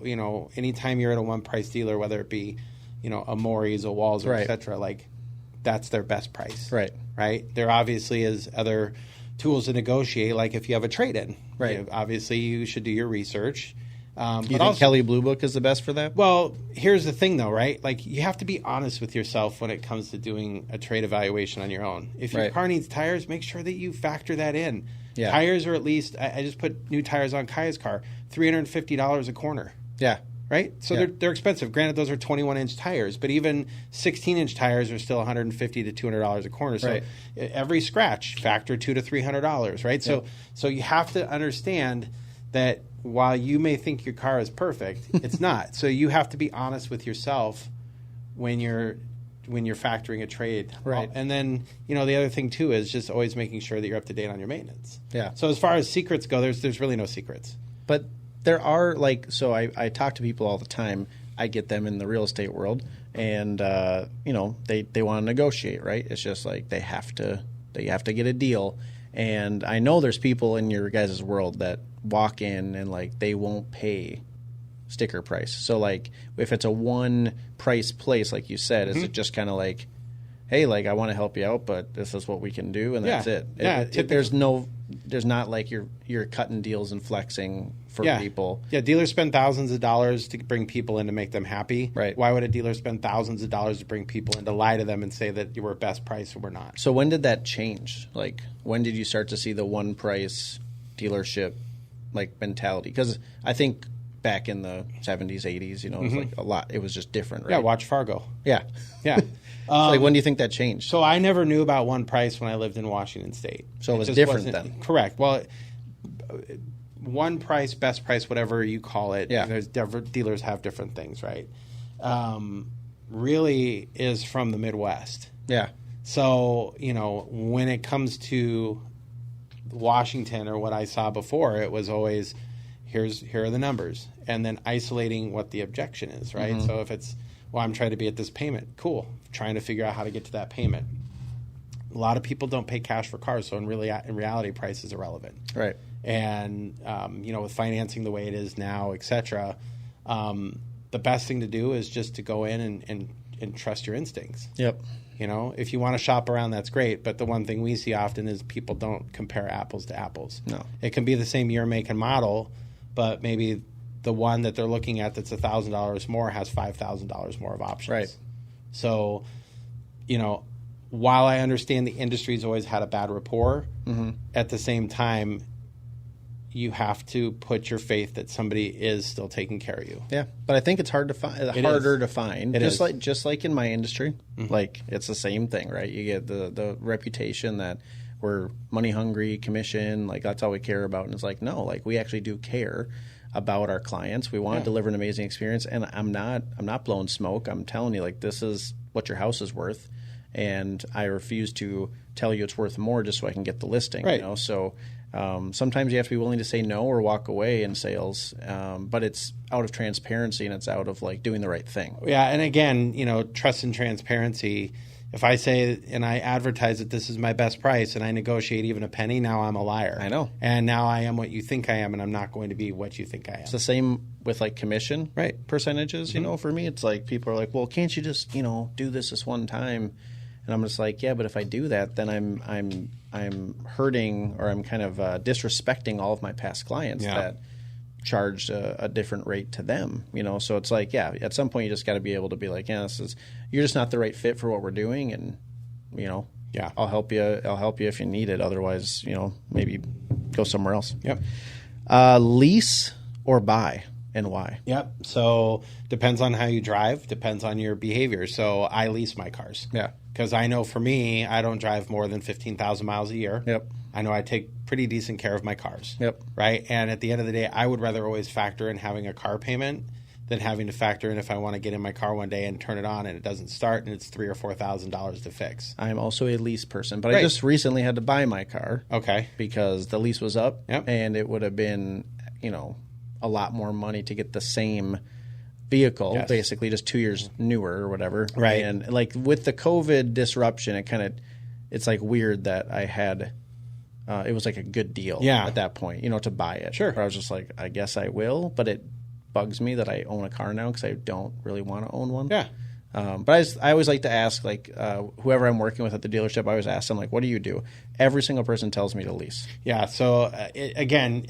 anytime you're at a one-price dealer, whether it be, a Maury's, a Walzer, et cetera, like that's their best price. Right. Right? There obviously is other tools to negotiate, like if you have a trade-in. Right. Obviously, you should do your research. You think Kelley Blue Book is the best for that? Well, here's the thing, though, right? Like, you have to be honest with yourself when it comes to doing a trade evaluation on your own. If your car needs tires, make sure that you factor that in. Yeah. Tires are at least, I just put new tires on Kaya's car, $350 a corner. Yeah. Right? So they're expensive. Granted, those are 21-inch tires, but even 16-inch tires are still $150 to $200 a corner. So every scratch, factor $200 to $300, right? Yeah. So you have to understand that while you may think your car is perfect, it's not. So you have to be honest with yourself when you're factoring a trade. Right. And then, the other thing too is just always making sure that you're up to date on your maintenance. Yeah. So as far as secrets go, there's really no secrets. But there are I talk to people all the time. I get them in the real estate world, and they want to negotiate, right? It's just like they have to get a deal. And I know there's people in your guys' world that walk in and they won't pay sticker price. So if it's a one price place, like you said, is it just kind of hey, I want to help you out, but this is what we can do, and that's it. There's not you're cutting deals and flexing for people. Yeah, dealers spend thousands of dollars to bring people in to make them happy. Right. Why would a dealer spend thousands of dollars to bring people in to lie to them and say that you were best price or we're not? So when did that change? When did you start to see the one price dealership mentality? Because I think back in the 70s, 80s, it was a lot. It was just different, right? Yeah, watch Fargo. Yeah. Yeah. When do you think that changed? So I never knew about one price when I lived in Washington State. So it was different then? Correct. Well, one price, best price, whatever you call it. Yeah. There's dealers have different things, right? Really is from the Midwest. Yeah. So, when it comes to Washington or what I saw before, it was always here are the numbers, and then isolating what the objection is, right? So if it's Well, I'm trying to be at this payment. Cool. Trying to figure out how to get to that payment. A lot of people don't pay cash for cars, so in reality, price is irrelevant. Right. And with financing the way it is now, et cetera, the best thing to do is just to go in and trust your instincts. Yep. If you want to shop around, that's great. But the one thing we see often is people don't compare apples to apples. No. It can be the same year, make, and model, but maybe the one that they're looking at that's $1,000 more has $5,000 more of options. Right. So, while I understand the industry's always had a bad rapport, at the same time, you have to put your faith that somebody is still taking care of you. Yeah, but I think it's harder to find. Just like in my industry, like it's the same thing, right? You get the reputation that we're money hungry, commission, like that's all we care about, and it's like no, like we actually do care about our clients. We want to deliver an amazing experience, and I'm not blowing smoke. I'm telling you, like this is what your house is worth, and I refuse to tell you it's worth more just so I can get the listing. Right. So. Sometimes you have to be willing to say no or walk away in sales, but it's out of transparency and it's out of like doing the right thing. Yeah, and again, trust and transparency. If I say and I advertise that this is my best price and I negotiate even a penny, now I'm a liar. I know. And now I am what you think I am, and I'm not going to be what you think I am. It's the same with like commission percentages. For me, it's like people are like, well, can't you just do this one time? And I'm just like, yeah, but if I do that, then I'm hurting, or I'm kind of disrespecting all of my past clients that charged a different rate to them. So it's like, yeah, at some point you just got to be able to be like, yeah, you're just not the right fit for what we're doing, and I'll help you. I'll help you if you need it. Otherwise, maybe go somewhere else. Yep. Lease or buy, and why? Yep. So depends on how you drive. Depends on your behavior. So I lease my cars. Yeah. Because I know for me, I don't drive more than 15,000 miles a year. Yep. I know I take pretty decent care of my cars. Yep. Right? And at the end of the day, I would rather always factor in having a car payment than having to factor in if I want to get in my car one day and turn it on and it doesn't start and it's $3,000 or $4,000 to fix. I'm also a lease person, but I just recently had to buy my car. Okay. Because the lease was up. Yep. And it would have been, a lot more money to get the same vehicle, basically just 2 years newer or whatever. Right. And like with the COVID disruption, it's like weird that I had, it was like a good deal at that point, to buy it. Sure. But I was just like, I guess I will, but it bugs me that I own a car now because I don't really want to own one. Yeah. But I always like to ask, like, whoever I'm working with at the dealership, I always ask them, like, what do you do? Every single person tells me to lease. Yeah. So again,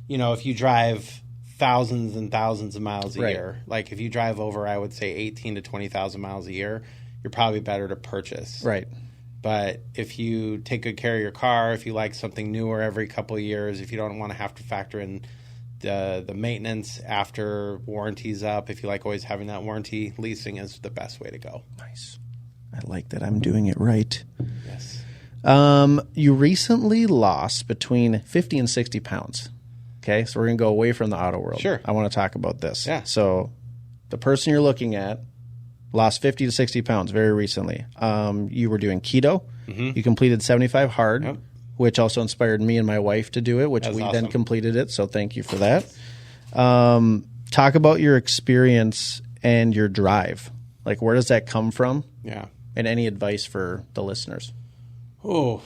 if you drive thousands and thousands of miles a year, like if you drive over, I would say 18 to 20,000 miles a year, you're probably better to purchase. Right. But if you take good care of your car, if you like something newer every couple of years, if you don't want to have to factor in the maintenance after warranty's up, if you like always having that warranty, leasing is the best way to go. Nice. I like that I'm doing it right. Yes. You recently lost between 50 and 60 pounds. Okay, so we're going to go away from the auto world. Sure. I want to talk about this. Yeah. So the person you're looking at lost 50 to 60 pounds very recently. You were doing keto. Mm-hmm. You completed 75 hard, which also inspired me and my wife to do it, which we then completed it. So thank you for that. Talk about your experience and your drive. Like, where does that come from? Yeah. And any advice for the listeners? Oh,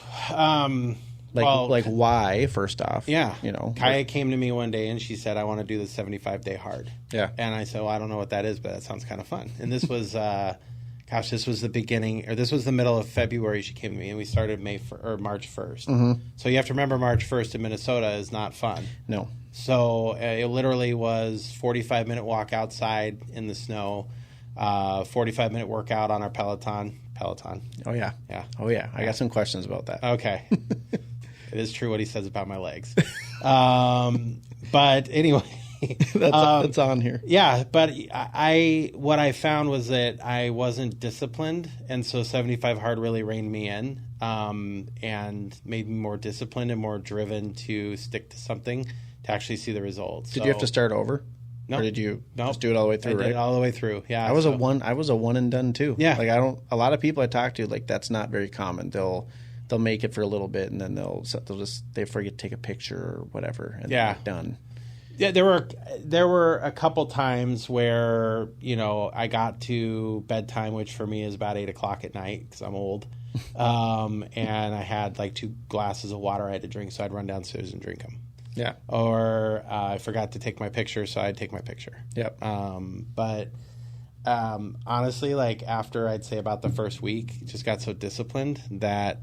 like why, first off? Yeah. Kaya came to me one day and she said, I want to do the 75-day hard. Yeah. And I said, well, I don't know what that is, but that sounds kind of fun. And this was, this was the beginning, or this was the middle of February she came to me, and we started March 1st. Mm-hmm. So you have to remember March 1st in Minnesota is not fun. No. So it literally was 45-minute walk outside in the snow, 45-minute workout on our Peloton. Oh, yeah. Yeah. Oh, yeah. I got some questions about that. Okay. It is true what he says about my legs. But anyway. That's on here. Yeah, but what I found was that I wasn't disciplined, and so 75 hard really reined me in and made me more disciplined and more driven to stick to something to actually see the results. Did you have to start over? No. Or did you just do it all the way through? I did it all the way through. Yeah. I was a one and done too. Yeah. Like a lot of people I talk to, like that's not very common. They'll make it for a little bit and then they forget to take a picture or whatever and they're done. Yeah, there were a couple times where, I got to bedtime, which for me is about 8:00 at night because I'm old. And I had like 2 glasses of water I had to drink, so I'd run downstairs and drink them. Yeah. Or I forgot to take my picture, so I'd take my picture. Yep. But honestly, like after I'd say about the first week, just got so disciplined that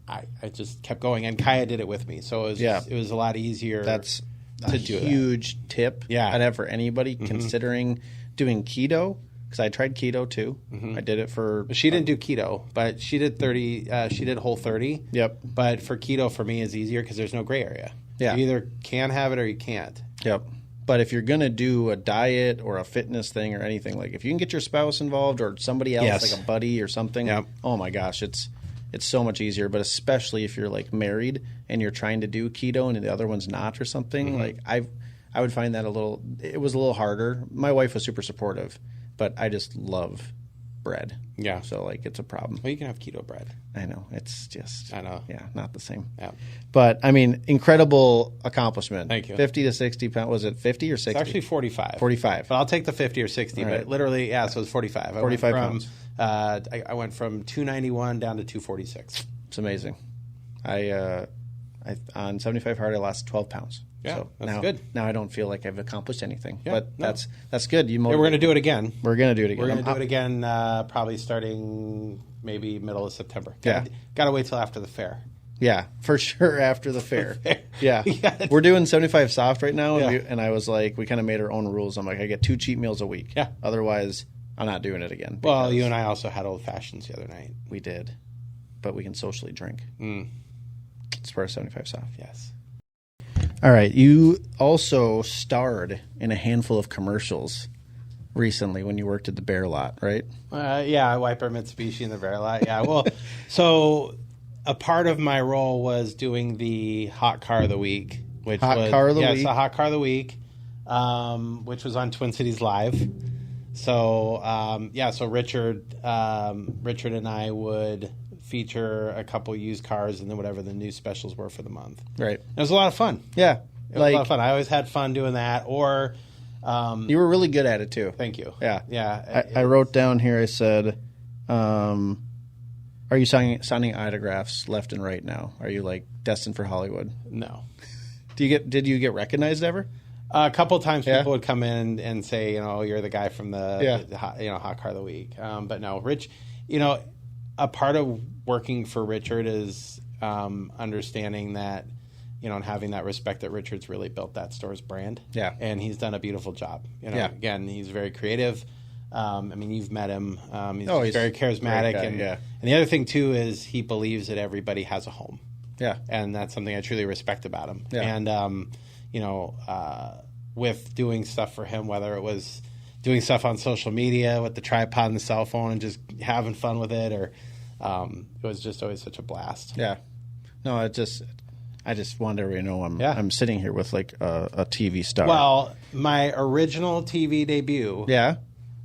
I just kept going, and Kaya did it with me, so it was a lot easier. That's to a do huge tip. Yeah. I'd have for anybody considering doing keto, because I tried keto too. I did it for. She didn't do keto, but she did 30. She did Whole30. Yep. But for keto, for me, is easier because there's no gray area. Yeah. You either can have it or you can't. Yep. But if you're going to do a diet or a fitness thing or anything, like if you can get your spouse involved or somebody else, Yes. like a buddy or something, Yep. oh my gosh, it's so much easier. But especially if you're like married and you're trying to do keto and the other one's not or something, like I would find that it was a little harder. My wife was super supportive, but I just love bread. Yeah. So like it's a problem. Well, you can have keto bread. I know. It's just, I know. Yeah, not the same. Yeah. But I mean, incredible accomplishment. Thank you. 50 to 60 pounds. Was it 50 or 60? It's actually 45. 45. But I'll take the 50 or 60. All right. But literally, so it's 45. 45 pounds. I went from 291 down to 246. It's amazing. I on 75 hard, I lost 12 pounds. Yeah, so that's good. Now I don't feel like I've accomplished anything. Yeah, but no. that's good. We're going to do it again. We're going to do it again. We're going to do it again probably starting maybe middle of September. Yeah. Got to wait till after the fair. Yeah, for sure after the fair. Yeah. Yeah. We're doing 75 soft right now, Yeah. and I was like, we kind of made our own rules. I'm like, I get 2 cheat meals a week. Yeah. Otherwise, I'm not doing it again. Well, because you and I also had old fashions the other night. we did, but we can socially drink. It's for 75 soft. Yes. All right. You also starred in a handful of commercials recently when you worked at the Bear Lot, right? Yeah, I wipe our Mitsubishi in the Bear Lot. Yeah, well, so a part of my role was doing the Hot Car of the Week, which was Car of the Week. Yes, a Hot Car of the Week, which was on Twin Cities Live. So so Richard and I would feature a couple used cars and then whatever the new specials were for the month. Right. It was a lot of fun. Yeah. It was a lot of fun. I always had fun doing that. Or you were really good at it too. Thank you. Yeah. Yeah. I wrote down here, I said, are you signing autographs left and right now? Are you like destined for Hollywood? No. Did you get recognized ever? A couple times Yeah. people would come in and say, you're the guy from the Hot Car of the Week. But no, Rich, a part of working for Richard is understanding that, and having that respect that Richard's really built that store's brand. Yeah. And he's done a beautiful job. Yeah. Again, he's very creative. You've met him. He's He's very a charismatic. great guy, And yeah. the other thing, too, is he believes that everybody has a home. Yeah. And that's something I truly respect about him. Yeah. And, with doing stuff for him, whether it was doing stuff on social media with the tripod and the cell phone and just having fun with it, or it was just always such a blast. Yeah. No, I just wanted everybody to know I'm sitting here with like a TV star. Well, my original TV debut. Yeah.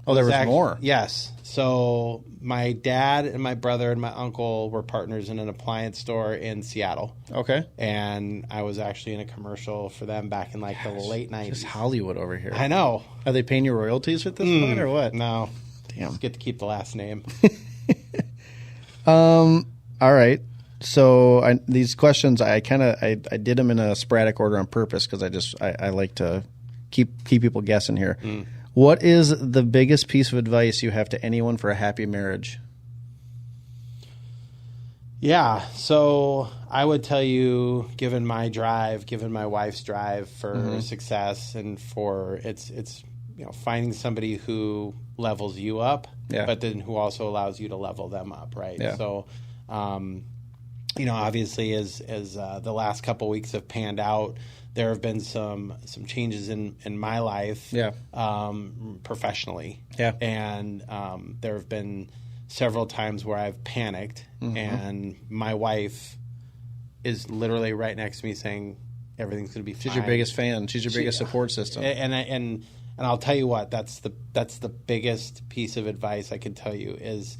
Oh, there was more. Yes. So my dad and my brother and my uncle were partners in an appliance store in Seattle. Okay. And I was actually in a commercial for them back in like the late 90s. Just Hollywood over here. I know. Are they paying you royalties at this point or what? No. Damn. Just get to keep the last name. All right. So these questions, I did them in a sporadic order on purpose because I like to keep people guessing here. What is the biggest piece of advice you have to anyone for a happy marriage? Yeah. So I would tell you, given my wife's drive for success and for it's finding somebody who levels you up, but then who also allows you to level them up, right? Yeah. So, obviously as the last couple weeks have panned out, there have been some changes in my life, professionally, and there have been several times where I've panicked, and my wife is literally right next to me saying everything's going to be fine. She's your biggest fan. She's your biggest support system. And I'll tell you what, that's the biggest piece of advice I can tell you is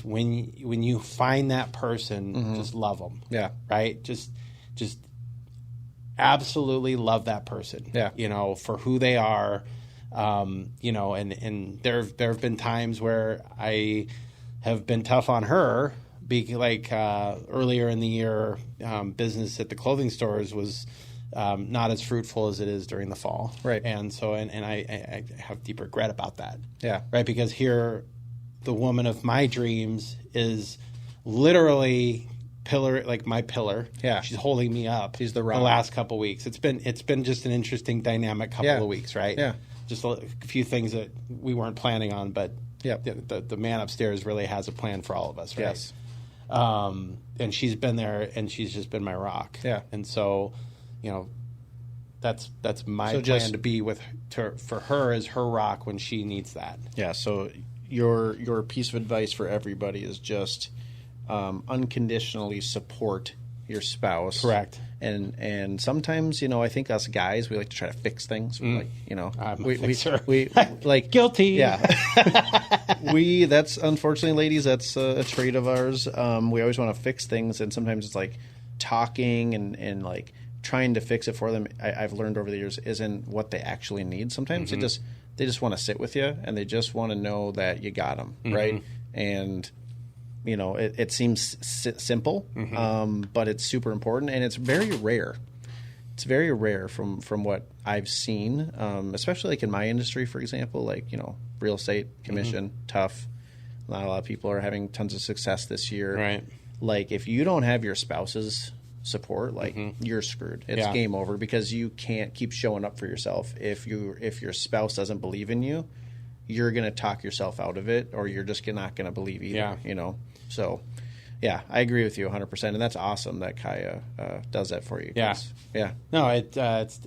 when you find that person, just love them. Yeah. Right. Just absolutely love that person. Yeah. You know, for who they are. You know, and there have been times where I have been tough on her. Earlier in the year, business at the clothing stores was not as fruitful as it is during the fall. Right. And so, and I have deep regret about that. Yeah. Right. Because here, the woman of my dreams is literally my pillar. Yeah. She's holding me up. She's the rock. The last couple of weeks. It's been just an interesting dynamic couple of weeks, right? Yeah. Just a few things that we weren't planning on, but the man upstairs really has a plan for all of us, right? Yes. And she's been there, and she's just been my rock. Yeah. And so, you know, that's my plan to be for her as her rock when she needs that. Yeah. So your piece of advice for everybody is just unconditionally support your spouse. Correct. And sometimes, you know, I think us guys, we like to try to fix things. Like, you know, we like guilty. Yeah. That's unfortunately, ladies, that's a trait of ours. We always want to fix things. And sometimes it's like talking and like trying to fix it for them. I've learned over the years isn't what they actually need. Sometimes they just want to sit with you and they just want to know that you got them. Right. And, you know, it seems simple, but it's super important, and it's very rare. It's very rare from what I've seen, especially like in my industry, for example, like, you know, real estate, commission, tough. Not a lot of people are having tons of success this year. Right. Like, if you don't have your spouse's support, like, you're screwed. It's game over because you can't keep showing up for yourself. If your spouse doesn't believe in you, you're going to talk yourself out of it, or you're just not going to believe either, you know? So, yeah, I agree with you 100%, and that's awesome that Kaya does that for you. Yeah. Yeah. No, it's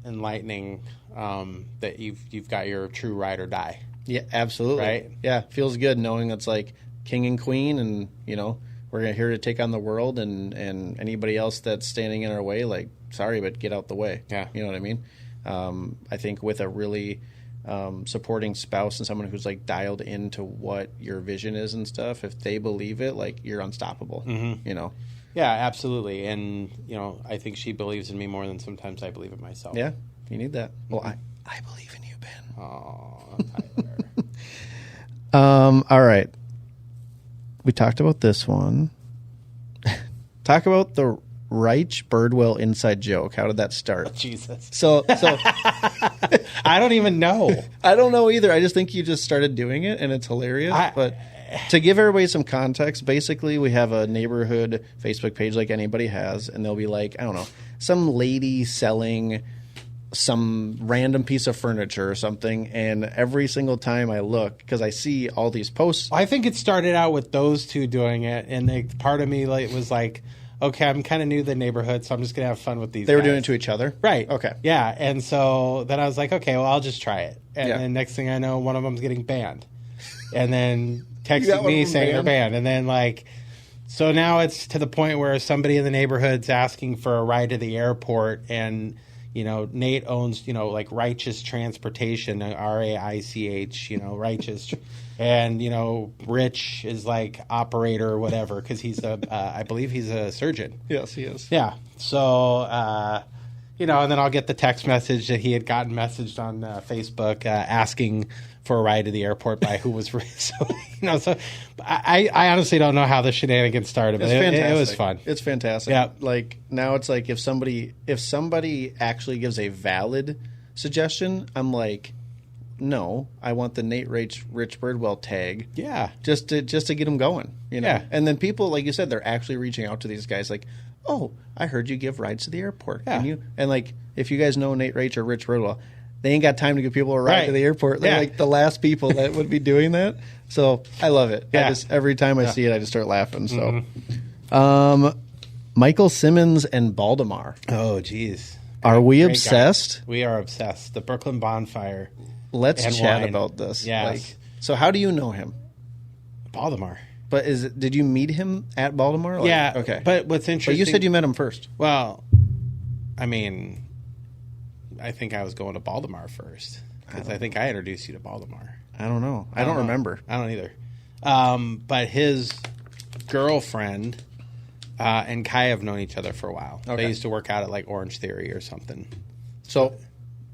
enlightening that you've got your true ride or die. Yeah, absolutely. Right? Yeah, feels good knowing it's like king and queen, and, you know, we're here to take on the world, and anybody else that's standing in our way, like, sorry, but get out the way. Yeah. You know what I mean? I think with a really supporting spouse and someone who's like dialed into what your vision is and stuff, if they believe it, like, you're unstoppable, you know? Yeah, absolutely. And, you know, I think she believes in me more than sometimes I believe in myself. Yeah, you need that. Well, I believe in you, Ben. Oh, Tyler. All right. We talked about this one. Talk about the Reich Birdwell inside joke. How did that start? Jesus. So I don't even know. I don't know either. I just think you just started doing it, and it's hilarious. But to give everybody some context, basically we have a neighborhood Facebook page like anybody has, and they'll be like, I don't know, some lady selling some random piece of furniture or something, and every single time I look, because I see all these posts. I think it started out with those two doing it, and part of me was like, okay, I'm kind of new to the neighborhood, so I'm just going to have fun with these They were guys. doing it to each other? Right. Okay. Yeah, and so then I was like, okay, well, I'll just try it. And then next thing I know, one of them's getting banned. And then texting me saying they're banned. And then, like, so now it's to the point where somebody in the neighborhood's asking for a ride to the airport, and, you know, Nate owns, you know, like Righteous Transportation, RAICH, you know, Righteous. And, you know, Rich is like operator or whatever, because he's I believe he's a surgeon. Yes, he is. Yeah. So, you know, and then I'll get the text message that he had gotten messaged on Facebook asking for a ride to the airport by who was, so, you know, so I honestly don't know how the shenanigans started, but it was fun. It's fantastic. Yeah. Like, now it's like if somebody actually gives a valid suggestion, I'm like, no, I want the Nate Rich Birdwell tag. Yeah. Just to get them going, you know? Yeah. And then people, like you said, they're actually reaching out to these guys like, oh, I heard you give rides to the airport. Yeah. And like, if you guys know Nate Rich or Rich Birdwell, they ain't got time to give people a ride to the airport. They're like the last people that would be doing that. So I love it. Yeah. Every time I see it, I just start laughing. So, Michael Simmons and Baltimore. Oh, geez. Are we Great obsessed? guy. We are obsessed. The Brooklyn Bonfire. Let's and chat wine. about this. Yes. Like, so how do you know him? Baltimore. But did you meet him at Baltimore? Like, Yeah. Okay. But what's interesting... But you said you met him first. Well, I mean, I think I was going to Baltimore first, because I think I introduced you to Baltimore. I don't know. I don't remember. I don't either. But his girlfriend and Kai have known each other for a while. Okay. They used to work out at like Orange Theory or something. So,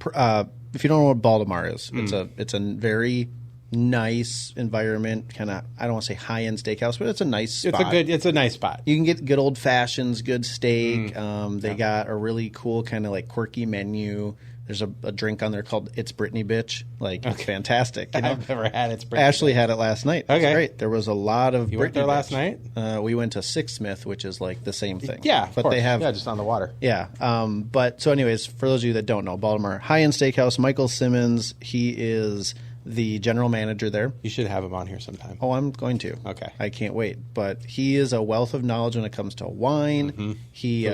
if you don't know what Baltimore is, it's a very nice environment. Kind of, I don't want to say high end steakhouse, but it's a nice spot. It's a nice spot. You can get good old fashions, good steak. They got a really cool kind of like quirky menu. There's a drink on there called It's Britney Bitch. Like, it's fantastic. You know? I've never had It's Britney. Ashley had it last night. Okay. It's great. There was a lot of You Britney went there last Bitch. night? We went to Six Smith, which is like the same thing. Yeah, but they have just on the water. Yeah. But so anyways, for those of you that don't know, Baltimore high-end steakhouse, Michael Simmons, he is the general manager there. You should have him on here sometime. Oh, I'm going to. Okay. I can't wait. But he is a wealth of knowledge when it comes to wine. He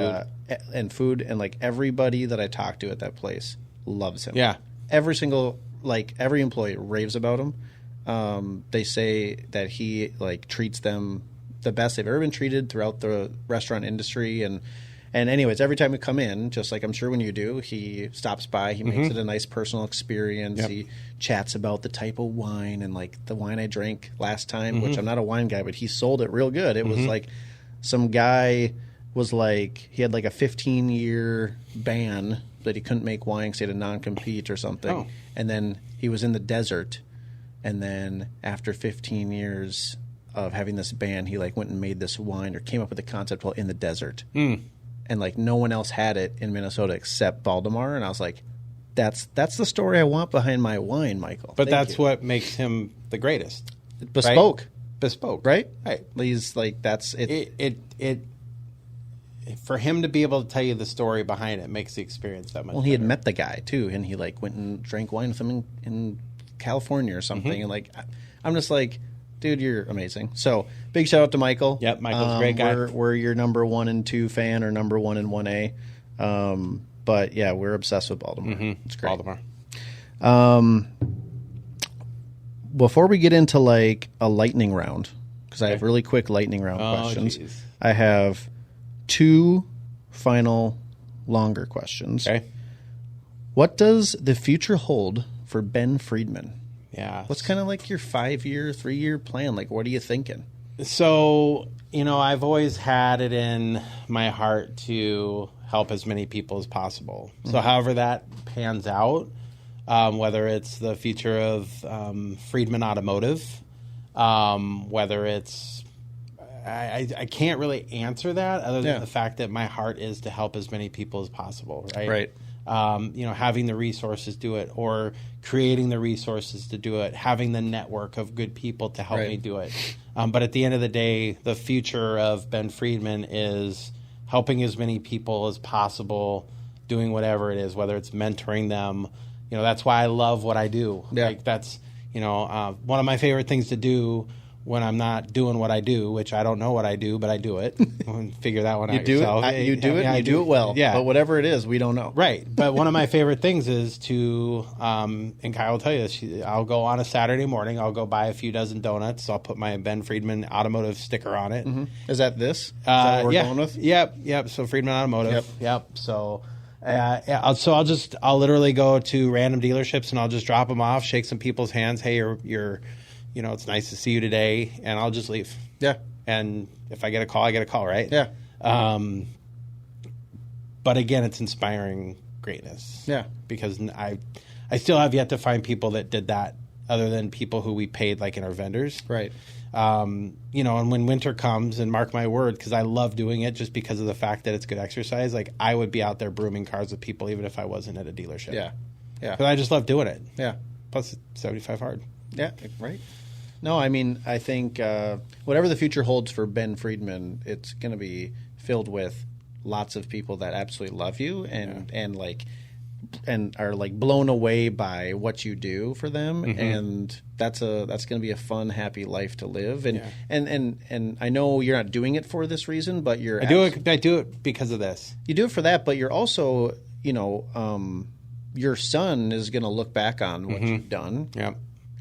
and food, and like everybody that I talk to at that place loves him. Yeah. Every employee raves about him. They say that he like treats them the best they've ever been treated throughout the restaurant industry. And anyways, every time we come in, just like I'm sure when you do, he stops by. He makes it a nice personal experience. Yep. He chats about the type of wine and like the wine I drank last time, which I'm not a wine guy, but he sold it real good. It was like some guy was like, he had like a 15-year ban that he couldn't make wine because he had a non-compete or something. Oh. And then he was in the desert. And then after 15 years of having this ban, he like went and made this wine or came up with the concept while in the desert. And like no one else had it in Minnesota except Baltimore. And I was like, that's the story I want behind my wine, Michael. But Thank that's you. what makes him the greatest. Bespoke. Right? Bespoke. Right? Right. He's like, that's it. It for him to be able to tell you the story behind it makes the experience that much Well, he had better. met the guy too, and he like went and drank wine with him in California or something. And like, I'm just like, dude, you're amazing. So big shout out to Michael. Yep, Michael's a great guy. We're your number 1 and 2 fan, or number 1 and 1A. But yeah, we're obsessed with Baltimore. It's great. Baltimore. Before we get into like a lightning round, because I have really quick lightning round questions. Geez. I have 2 final longer questions. Okay. What does the future hold for Ben Freedman? Yeah. What's kind of like your 5-year, 3-year plan? Like, what are you thinking? So, I've always had it in my heart to help as many people as possible. So however that pans out, whether it's the future of Freedman Automotive, whether it's I can't really answer that other than the fact that my heart is to help as many people as possible, right? Right. Having the resources do it, or creating the resources to do it, having the network of good people to help me do it. But at the end of the day, the future of Ben Freedman is helping as many people as possible, doing whatever it is, whether it's mentoring them. That's why I love what I do. Yeah. Like that's, one of my favorite things to do when I'm not doing what I do, which I don't know what I do, but I do it. Figure that one out yourself. You do it. You do it well. Yeah. But whatever it is, we don't know. Right. But one of my favorite things is to, and Kyle will tell you this, I'll go on a Saturday morning, I'll go buy a few dozen donuts, I'll put my Ben Freedman Automotive sticker on it. Is that this? Is that what we're going with? Yep. So Freedman Automotive. Yep. So... I'll literally go to random dealerships and I'll just drop them off, shake some people's hands. Hey, you're it's nice to see you today, and I'll just leave. Yeah. And if I get a call, I get a call, right? Yeah. But again, it's inspiring greatness. Yeah. Because I still have yet to find people that did that, other than people who we paid like in our vendors. Right. And when winter comes, and mark my word, because I love doing it just because of the fact that it's good exercise, like I would be out there brooming cars with people even if I wasn't at a dealership. Yeah. Yeah. Because I just love doing it. Yeah. Plus, it's 75 hard. Yeah. Right. No, I mean, I think whatever the future holds for Ben Freedman, it's going to be filled with lots of people that absolutely love you and are like blown away by what you do for them, and that's going to be a fun, happy life to live. And I know you're not doing it for this reason, but I do it because of this. You do it for that, but you're also your son is going to look back on what you've done. Yeah.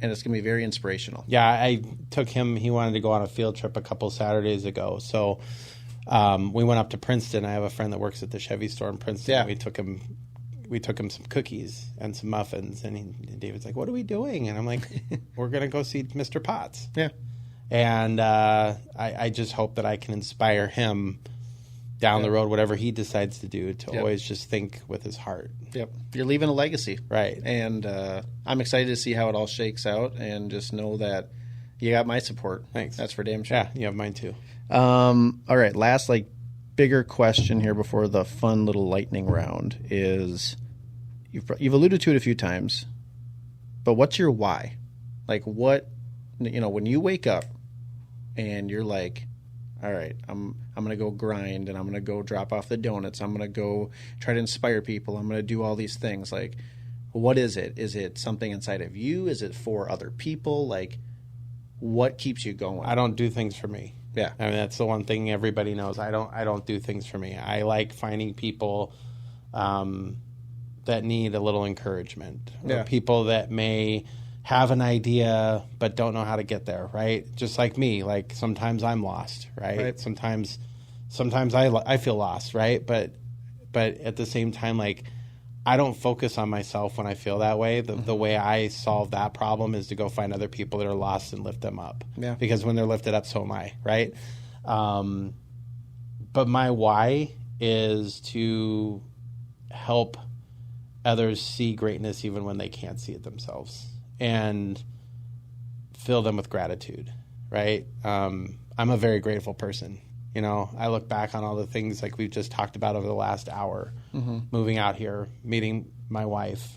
And it's going to be very inspirational. Yeah, I took him. He wanted to go on a field trip a couple Saturdays ago, so we went up to Princeton. I have a friend that works at the Chevy store in Princeton. Yeah. We took him some cookies and some muffins, and David's like, "What are we doing?" And I'm like, "We're gonna go see Mr. Potts." Yeah. And I just hope that I can inspire him down the road, whatever he decides to do, to always just think with his heart. Yep. You're leaving a legacy. Right. And I'm excited to see how it all shakes out and just know that you got my support. Thanks. That's for damn sure. Yeah, you have mine too. All right. Last, bigger question here before the fun little lightning round is you've alluded to it a few times, but what's your why? What, when you wake up and you're like, all right, I'm going to go grind and I'm going to go drop off the donuts. I'm going to go try to inspire people. I'm going to do all these things. What is it? Is it something inside of you? Is it for other people? What keeps you going? I don't do things for me. Yeah. I mean, that's the one thing everybody knows. I don't do things for me. I like finding people that need a little encouragement, or people that may have an idea but don't know how to get there, right? Just like me, sometimes I'm lost, right? Sometimes I feel lost, right? But at the same time, I don't focus on myself when I feel that way. The way I solve that problem is to go find other people that are lost and lift them up. Yeah. Because when they're lifted up, so am I, right? But my why is to help others see greatness even when they can't see it themselves, and fill them with gratitude, right? I'm a very grateful person. I look back on all the things we've just talked about over the last hour, moving out here, meeting my wife,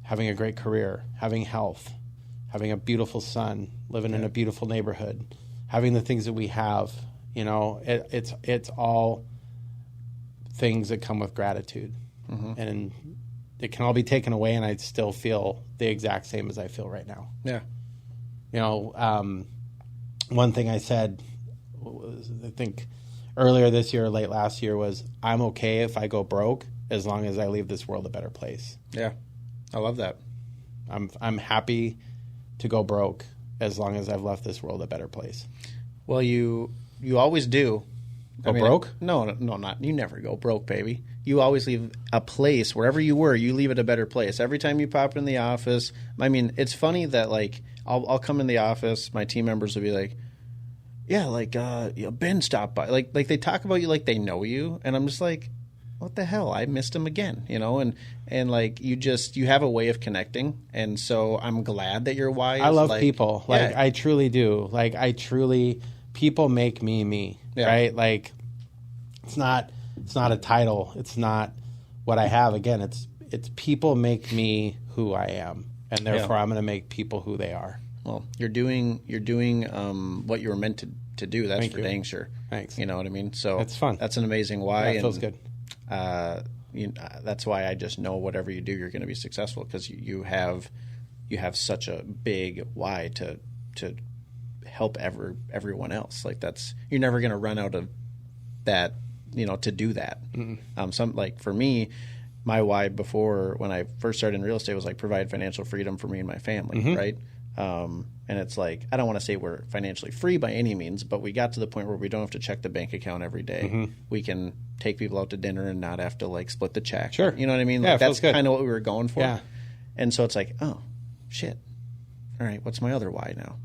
having a great career, having health, having a beautiful son, living in a beautiful neighborhood, having the things that we have. It's all things that come with gratitude. And it can all be taken away, and I'd still feel the exact same as I feel right now. Yeah. One thing I said, I think earlier this year or late last year, was I'm okay if I go broke as long as I leave this world a better place. Yeah. I love that. I'm happy to go broke as long as I've left this world a better place. Well, you always do. Broke? No, not you. Never go broke, baby. You always leave a place, wherever you were, you leave it a better place. Every time you pop in the office, it's funny that I'll come in the office, my team members will be like, yeah, Ben stopped by. They talk about you like they know you, and I'm just like, what the hell? I missed him again, and you have a way of connecting, and so I'm glad that your why is I love people. I truly do. People make me, right? It's not a title. It's not what I have. Again, it's people make me who I am, and therefore I'm going to make people who they are. Well, you're doing what you were meant to do. That's for dang sure. Thanks. You know what I mean? So it's fun. That's an amazing why. That feels good. That's why I just know whatever you do, you're going to be successful, because you have such a big why to help everyone else. You're never going to run out of that, to do that. For me, my why before, when I first started in real estate, was provide financial freedom for me and my family, right? And it's I don't want to say we're financially free by any means, but we got to the point where we don't have to check the bank account every day. We can take people out to dinner and not have to split the check. Sure. You know what I mean? Yeah, that's kind of what we were going for. Yeah. And so it's oh, shit. All right, what's my other why now?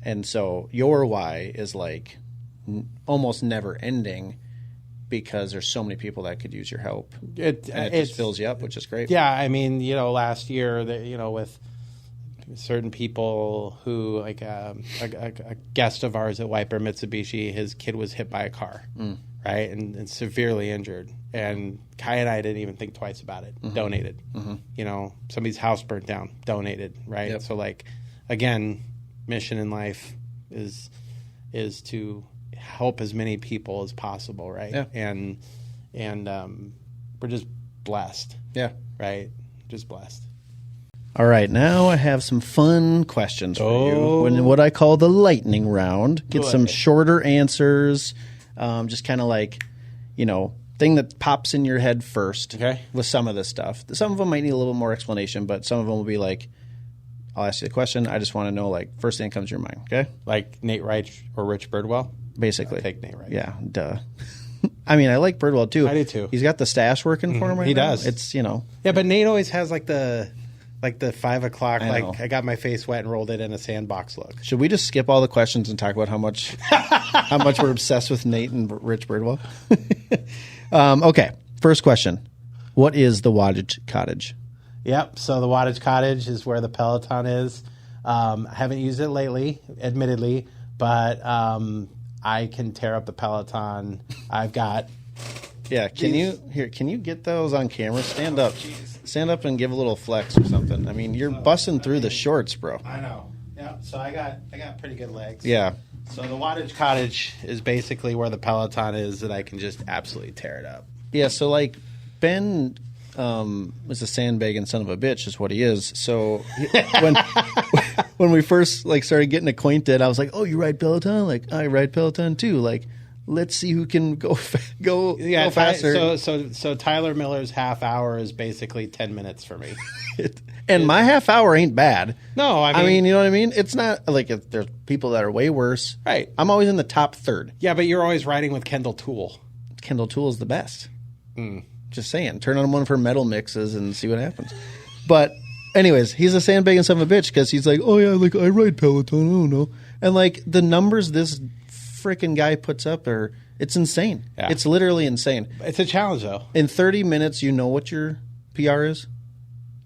And so your why is almost never ending, because there's so many people that could use your help. It just fills you up, which is great. Yeah, last year, with certain people who, a guest of ours at Wiper Mitsubishi, his kid was hit by a car, right, and severely injured. And Kai and I didn't even think twice about it. Donated. Somebody's house burnt down. Donated, right? Yep. So, again, mission in life is to help as many people as possible, right? Yeah. And we're just blessed. Yeah. Right? Just blessed. All right, now I have some fun questions for you. In what I call the lightning round. Get some shorter answers, just kind of thing that pops in your head first. Okay. With some of this stuff. Some of them might need a little more explanation, but some of them will be I'll ask you the question. I just want to know, first thing that comes to your mind, okay? Nate Wright or Rich Birdwell? Basically. I'll take Nate Wright. Yeah, duh. I like Birdwell, too. I do, too. He's got the stash working for him right now. He does. It's, Yeah, but Nate always has, the Like the 5 o'clock, I know. like I got my face wet and rolled it in a sandbox look. Should we just skip all the questions and talk about how much we're obsessed with Nate and Rich Birdwell? Okay, first question. What is the wattage cottage? Yep. So the wattage cottage is where the Peloton is. I haven't used it lately, admittedly, but I can tear up the Peloton. I've got... Yeah, can you get those on camera? Stand up. Stand up and give a little flex or something. I mean, you're busting through the shorts, bro. I know. Yeah, so I got pretty good legs. Yeah. So the wattage cottage is basically where the Peloton is that I can just absolutely tear it up. Yeah, so like Ben is a sandbagging son of a bitch is what he is. So when we first like started getting acquainted, I was like, "Oh, you ride Peloton?" Like, "I ride Peloton too." Like, let's see who can go faster. So Tyler Miller's half hour is basically 10 minutes for me. And my half hour ain't bad. No, I mean, you know what I mean? It's not like there's people that are way worse. Right. I'm always in the top third. Yeah, but you're always riding with Kendall Toole. Kendall Toole is the best. Just saying. Turn on one of her metal mixes and see what happens. But anyways, he's a sandbagging son of a bitch because he's like, "Oh yeah, like I ride Peloton. I don't know." And like the numbers this freaking guy puts up it's insane. Yeah. It's literally insane. It's a challenge though. In 30 minutes, you know what your PR is?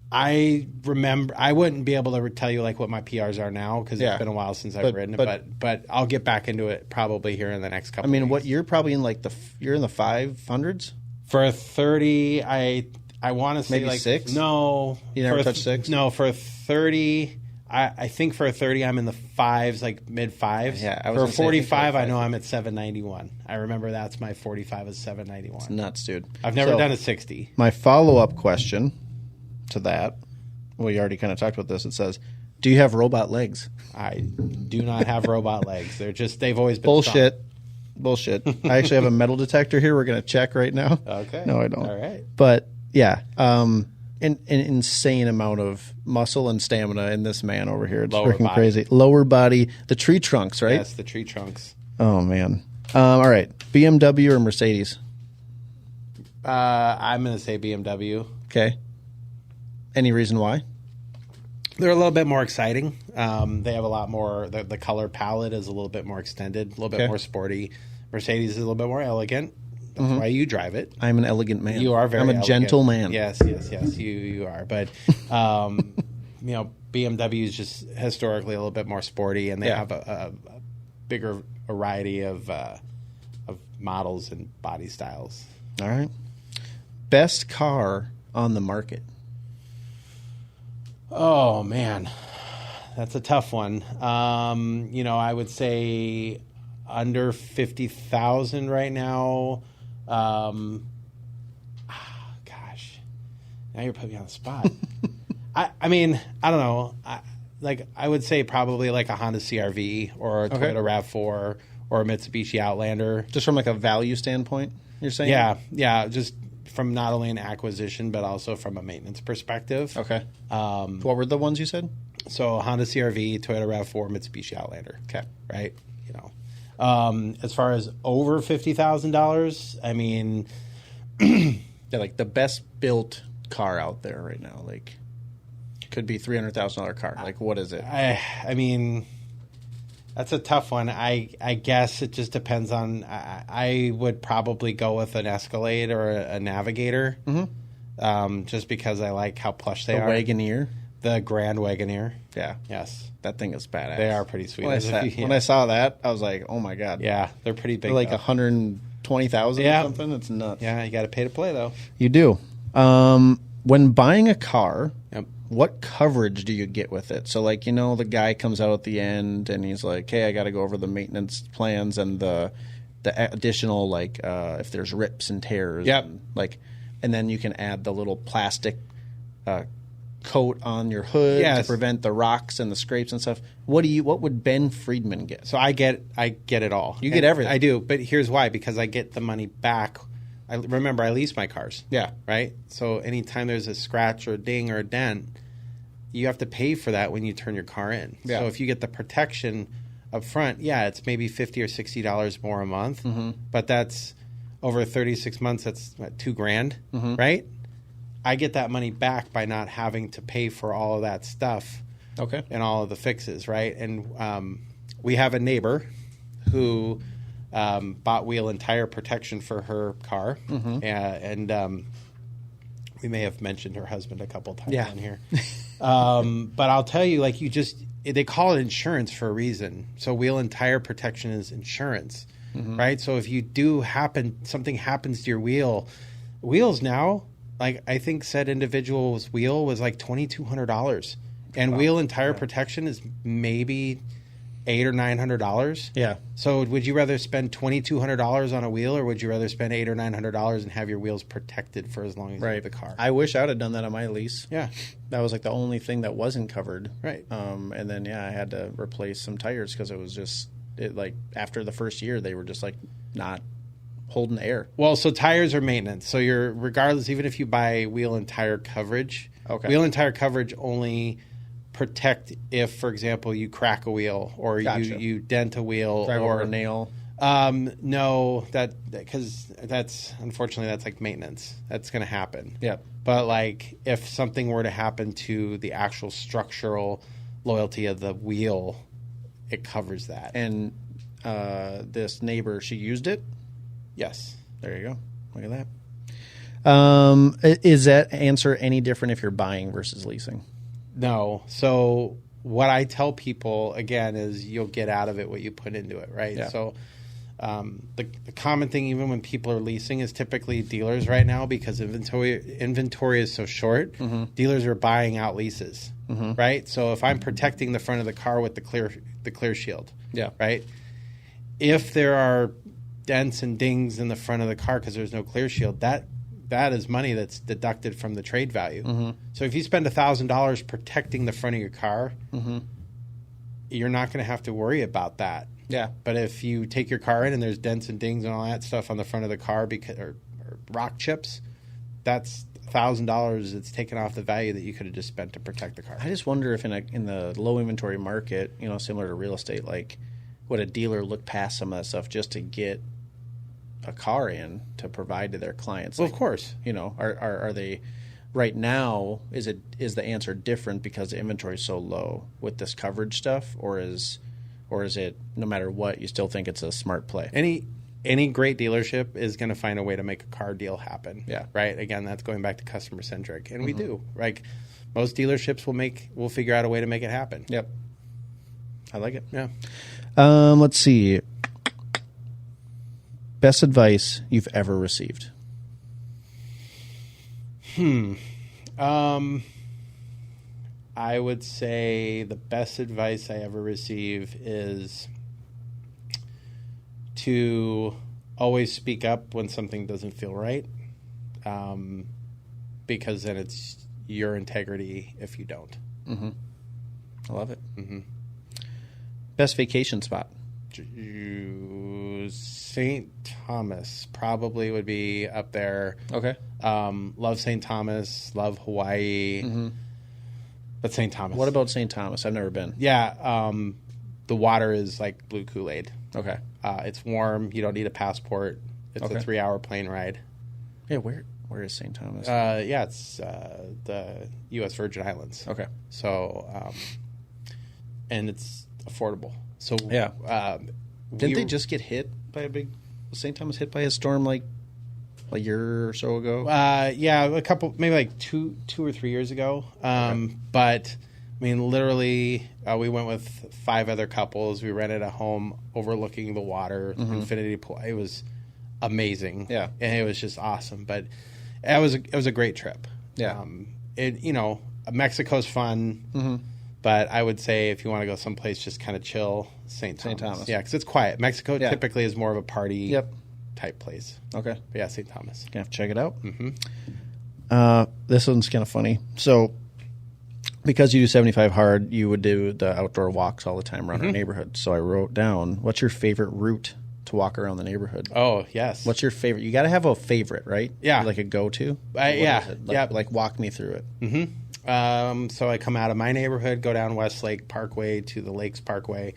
I remember I wouldn't be able to tell you like what my PRs are now because it's been a while since I've ridden it, but I'll get back into it probably here in the next couple. I mean, weeks. what you're probably in like you're in the 500s for a 30. I want to say maybe like 6. No, you never touched 6. No, for a 30. I think for a 30, I'm in the 5s, like mid 5s. Yeah, for a 45, I know I'm at 791. I remember that's my 45 is 791. It's nuts, dude. I've never done a 60. My follow-up question to that, we already kind of talked about this. It says, "Do you have robot legs?" I do not have robot legs. They've always been bullshit. strong. Bullshit. I actually have a metal detector here. We're going to check right now. Okay. No, I don't. All right. But yeah, an insane amount of muscle and stamina in this man over here. It's freaking crazy. Lower body, the tree trunks, right? Yes, the tree trunks. Oh man. All right, BMW or Mercedes? I'm going to say BMW. Okay. Any reason why? They're a little bit more exciting. They have a lot more. The color palette is a little bit more extended, a little bit more sporty. Mercedes is a little bit more elegant. That's why you drive it. I'm an elegant man. You are very. I'm a elegant. gentle man. Yes. You are. But BMW is just historically a little bit more sporty, and they have a bigger variety of models and body styles. All right. Best car on the market. Oh man, that's a tough one. I would say under 50,000 right now. Gosh, now you're putting me on the spot. I mean, I don't know. I would say probably like a Honda CR-V or a Toyota RAV4 or a Mitsubishi Outlander. Just from like a value standpoint, you're saying? Yeah. Just from not only an acquisition but also from a maintenance perspective. Okay. What were the ones you said? So Honda CR-V, Toyota RAV4, Mitsubishi Outlander. Okay. Right? As far as over $50,000, I mean... yeah, like the best built car out there right now. Like, could be $300,000 car. Like, what is it? I mean... That's a tough one. I guess it just depends on... I would probably go with an Escalade or a Navigator, just because I like how plush they are. The Wagoneer? The Grand Wagoneer. Yeah. Yes. That thing is badass. They are pretty sweet. When I saw that, I was like, oh my God. Yeah, they're pretty big. They're like 120,000 or something. It's nuts. Yeah, you got to pay to play, though. You do. When buying a car... What coverage do you get with it? So, like, the guy comes out at the end and he's like, hey, I got to go over the maintenance plans and the additional, like, if there's rips and tears. Yep. And then you can add the little plastic coat on your hood to prevent the rocks and the scrapes and stuff. What would Ben Freedman get? So I get it all. You get everything. I do, but here's why. Because I get the money back. Remember, I lease my cars. Yeah. Right? So anytime there's a scratch or a ding or a dent, you have to pay for that when you turn your car in. Yeah. So if you get the protection up front, it's maybe $50 or $60 more a month. Mm-hmm. But that's over 36 months, that's what, $2,000, right? I get that money back by not having to pay for all of that stuff. Okay. And all of the fixes, right? And we have a neighbor who bought wheel and tire protection for her car, and we may have mentioned her husband a couple times on here. But I'll tell you, like, they call it insurance for a reason. So wheel and tire protection is insurance, right? So if you something happens to your wheels now, like I think said individual's wheel was like $2,200. And wheel and tire protection is maybe $800 or $900. Yeah. So would you rather spend $2,200 on a wheel, or would you rather spend $800 or $900 and have your wheels protected for as long as you have the car? I wish I would have done that on my lease. Yeah. That was like the only thing that wasn't covered. Right. And then I had to replace some tires because it was just like after the first year they were just like not holding air. Well, so tires are maintenance. So you're regardless, even if you buy wheel and tire coverage. Okay. Wheel and tire coverage only protect if, for example, you crack a wheel or you dent a wheel, drive or over a nail. No, because that's unfortunately that's like maintenance. That's going to happen. Yeah. But like if something were to happen to the actual structural loyalty of the wheel, it covers that. And this neighbor, she used it. Yes. There you go. Look at that. Is that answer any different if you're buying versus leasing? No. So what I tell people, again, is you'll get out of it what you put into it, right? Yeah. So the common thing, even when people are leasing, is typically dealers right now, because inventory is so short, dealers are buying out leases, right? So if I'm protecting the front of the car with the clear shield, right? If there are dents and dings in the front of the car because there's no clear shield, that is money that's deducted from the trade value. So if you spend $1,000 protecting the front of your car, you're not going to have to worry about that. Yeah. But if you take your car in and there's dents and dings and all that stuff on the front of the car or rock chips, that's $1,000 that's taken off the value that you could have just spent to protect the car. I just wonder if in the low inventory market, similar to real estate, like would a dealer look past some of that stuff just to get a car in to provide to their clients? Well, of course. Are they right now? Is the answer different because the inventory is so low with this coverage stuff, or is it no matter what you still think it's a smart play? Any great dealership is going to find a way to make a car deal happen. Yeah. Right. Again, that's going back to customer-centric, and we do. Like most dealerships will figure out a way to make it happen. Yep. I like it. Yeah. Let's see. Best advice you've ever received? I would say the best advice I ever receive is to always speak up when something doesn't feel right, because then it's your integrity if you don't. I love it. Best vacation spot? St. Thomas probably would be up there. Okay. Love St. Thomas. Love Hawaii. But St. Thomas. What about St. Thomas? I've never been. Yeah. The water is like blue Kool-Aid. Okay. It's warm. You don't need a passport. It's a 3-hour plane ride. Yeah. Where is St. Thomas? It's the U.S. Virgin Islands. Okay. So, and it's affordable. So yeah. Didn't they just get hit by was St. Thomas hit by a storm like a year or so ago? Yeah, a couple, maybe like two or 3 years ago. But I mean, literally, we went with 5 other couples. We rented a home overlooking the water, infinity pool. It was amazing. Yeah, and it was just awesome. But it was a great trip. Yeah, Mexico's fun. But I would say if you want to go someplace just kind of chill, St. Thomas. Yeah, because it's quiet. Mexico typically is more of a party type place. Okay. But yeah, St. Thomas. Gonna have to check it out. This one's kind of funny. So because you do 75 hard, you would do the outdoor walks all the time around our neighborhood. So I wrote down, what's your favorite route to walk around the neighborhood? Oh, yes. What's your favorite? You got to have a favorite, right? Yeah. Like a go-to? Like walk me through it. So I come out of my neighborhood, go down Westlake Parkway to the Lakes Parkway.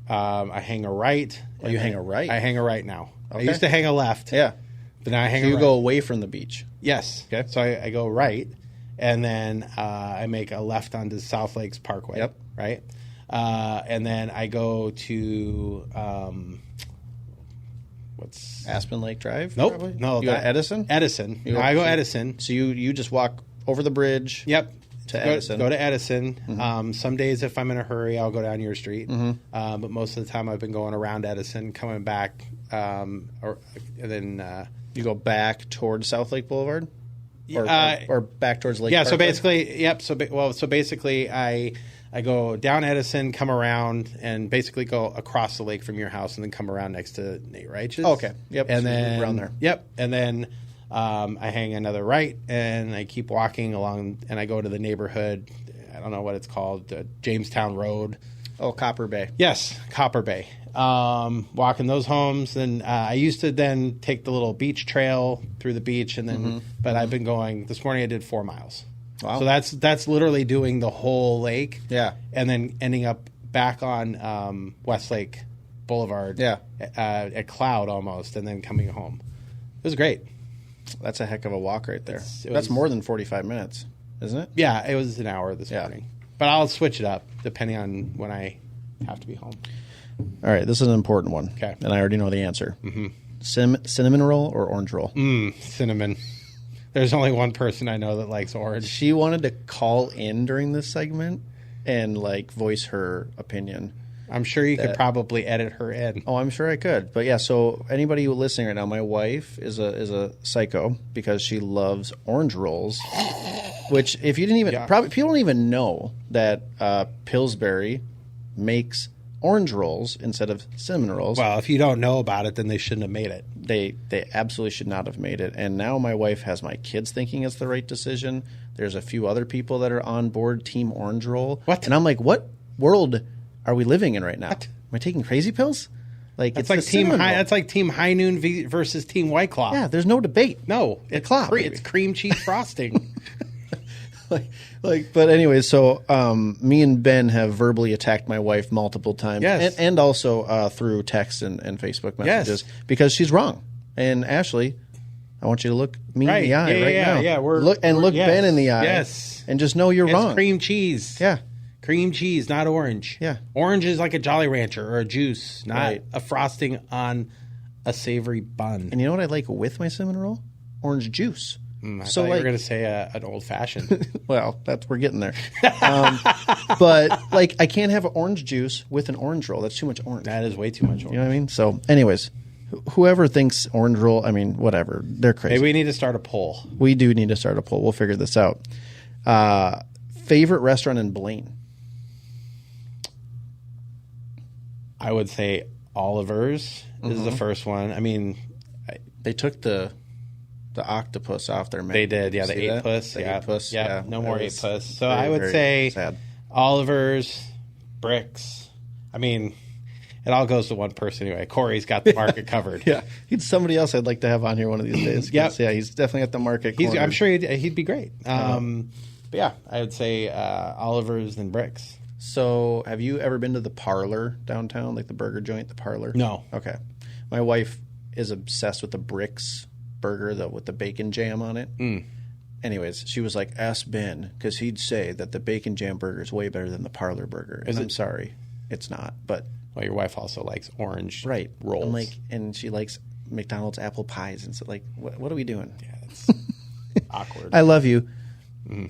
I hang a right. Oh, you hang a right? I hang a right now. Okay. I used to hang a left. Yeah. But now I hang So you right. go away from the beach. Yes. Okay. So I go right, and then I make a left onto South Lakes Parkway. Yep. Right. And then I go to what's Aspen Lake Drive? nope, Probably? no, You go to Edison? Edison. You No, go- I go Edison. So you just walk over the bridge. Yep. To Edison. Go to Edison. Some days, if I'm in a hurry, I'll go down your street. But most of the time, I've been going around Edison, coming back, and then You go back towards South Lake Boulevard? Uh, Or back towards Lake yeah. So Parkway? basically, yep. So basically, I go down Edison, come around, and basically go across the lake from your house, and then come around next to Nate Reich's. Oh, okay. Yep. And So you then move around there. Yep. And then I hang another right, and I keep walking along, and I go to the neighborhood. I don't know what it's called, Jamestown Road. Oh, Copper Bay. Yes, Copper Bay. Walking those homes, and I used to then take the little beach trail through the beach, and then but I've been going. This morning I did 4 miles. Wow. So that's literally doing the whole lake. Yeah. and then ending up back on Westlake Boulevard. Yeah. At Cloud almost, and then coming home. It was great. That's a heck of a walk right there. It That's was- more than 45 minutes, isn't it? Yeah, it was an hour this morning, but I'll switch it up depending on when I have to be home. All right, this is an important one. Okay. And I already know the answer. Cinnamon roll or orange roll? Cinnamon. There's only one person I know that likes orange. She wanted to call in during this segment and voice her opinion. I'm sure you could probably edit her in. Oh, I'm sure I could. But yeah, so anybody who listening right now, my wife is a psycho because she loves orange rolls. Which, if you didn't even probably people don't even know that Pillsbury makes orange rolls instead of cinnamon rolls. Well, if you don't know about it, then they shouldn't have made it. They absolutely should not have made it. And now my wife has my kids thinking it's the right decision. There's a few other people that are on board Team Orange Roll. What? And I'm like, what world are we living in right now? What? Am I taking crazy pills? That's it's like the Team cinnamon High. roll. That's like Team High Noon versus Team White Claw. Yeah, there's no debate. No, it's Claw, baby. it's cream cheese frosting. But anyway, so me and Ben have verbally attacked my wife multiple times, Yes. and also through text and Facebook messages because she's wrong. And Ashley, I want you to look me in the eye now. Yeah, look yes, Ben in the eye. Yes, and just know you're it's wrong. cream cheese. Yeah, cream cheese, not orange. Yeah. Orange is like a Jolly Rancher or a juice, not Right. a frosting on a savory bun. and you know what I like with my cinnamon roll? Orange juice. I thought you were going to say an old fashioned. Well, we're getting there. But I can't have orange juice with an orange roll. That's too much orange. That is way too much orange. You know what I mean? So, anyways, whoever thinks orange roll, I mean, whatever, they're crazy. Maybe we need to start a poll. We do need to start a poll. We'll figure this out. Favorite restaurant in Blaine? I would say Oliver's is the first one. I mean, They took the octopus off their menu. they did. Yeah, the See that? 8-puss. The Yeah. 8-puss, Yeah, yeah. no That more was 8-puss. So very, I would very say sad. Oliver's, Bricks. I mean, it all goes to one person anyway. Corey's got the market covered. Yeah, he's somebody else I'd like to have on here one of these days. Yep. Yeah, he's definitely at the market corner. I'm sure he'd be great. But yeah, I would say Oliver's and Bricks. So, have you ever been to the Parlor downtown, like the burger joint, the Parlor? No. Okay. My wife is obsessed with the Bricks burger with the bacon jam on it. Anyways, she was like, ask Ben, because he'd say that the bacon jam burger is way better than the Parlor burger. And I'm sorry, it's not. But Well, your wife also likes orange rolls. I'm like, and she likes McDonald's apple pies. And so, what are we doing? Yeah, it's awkward. I love you.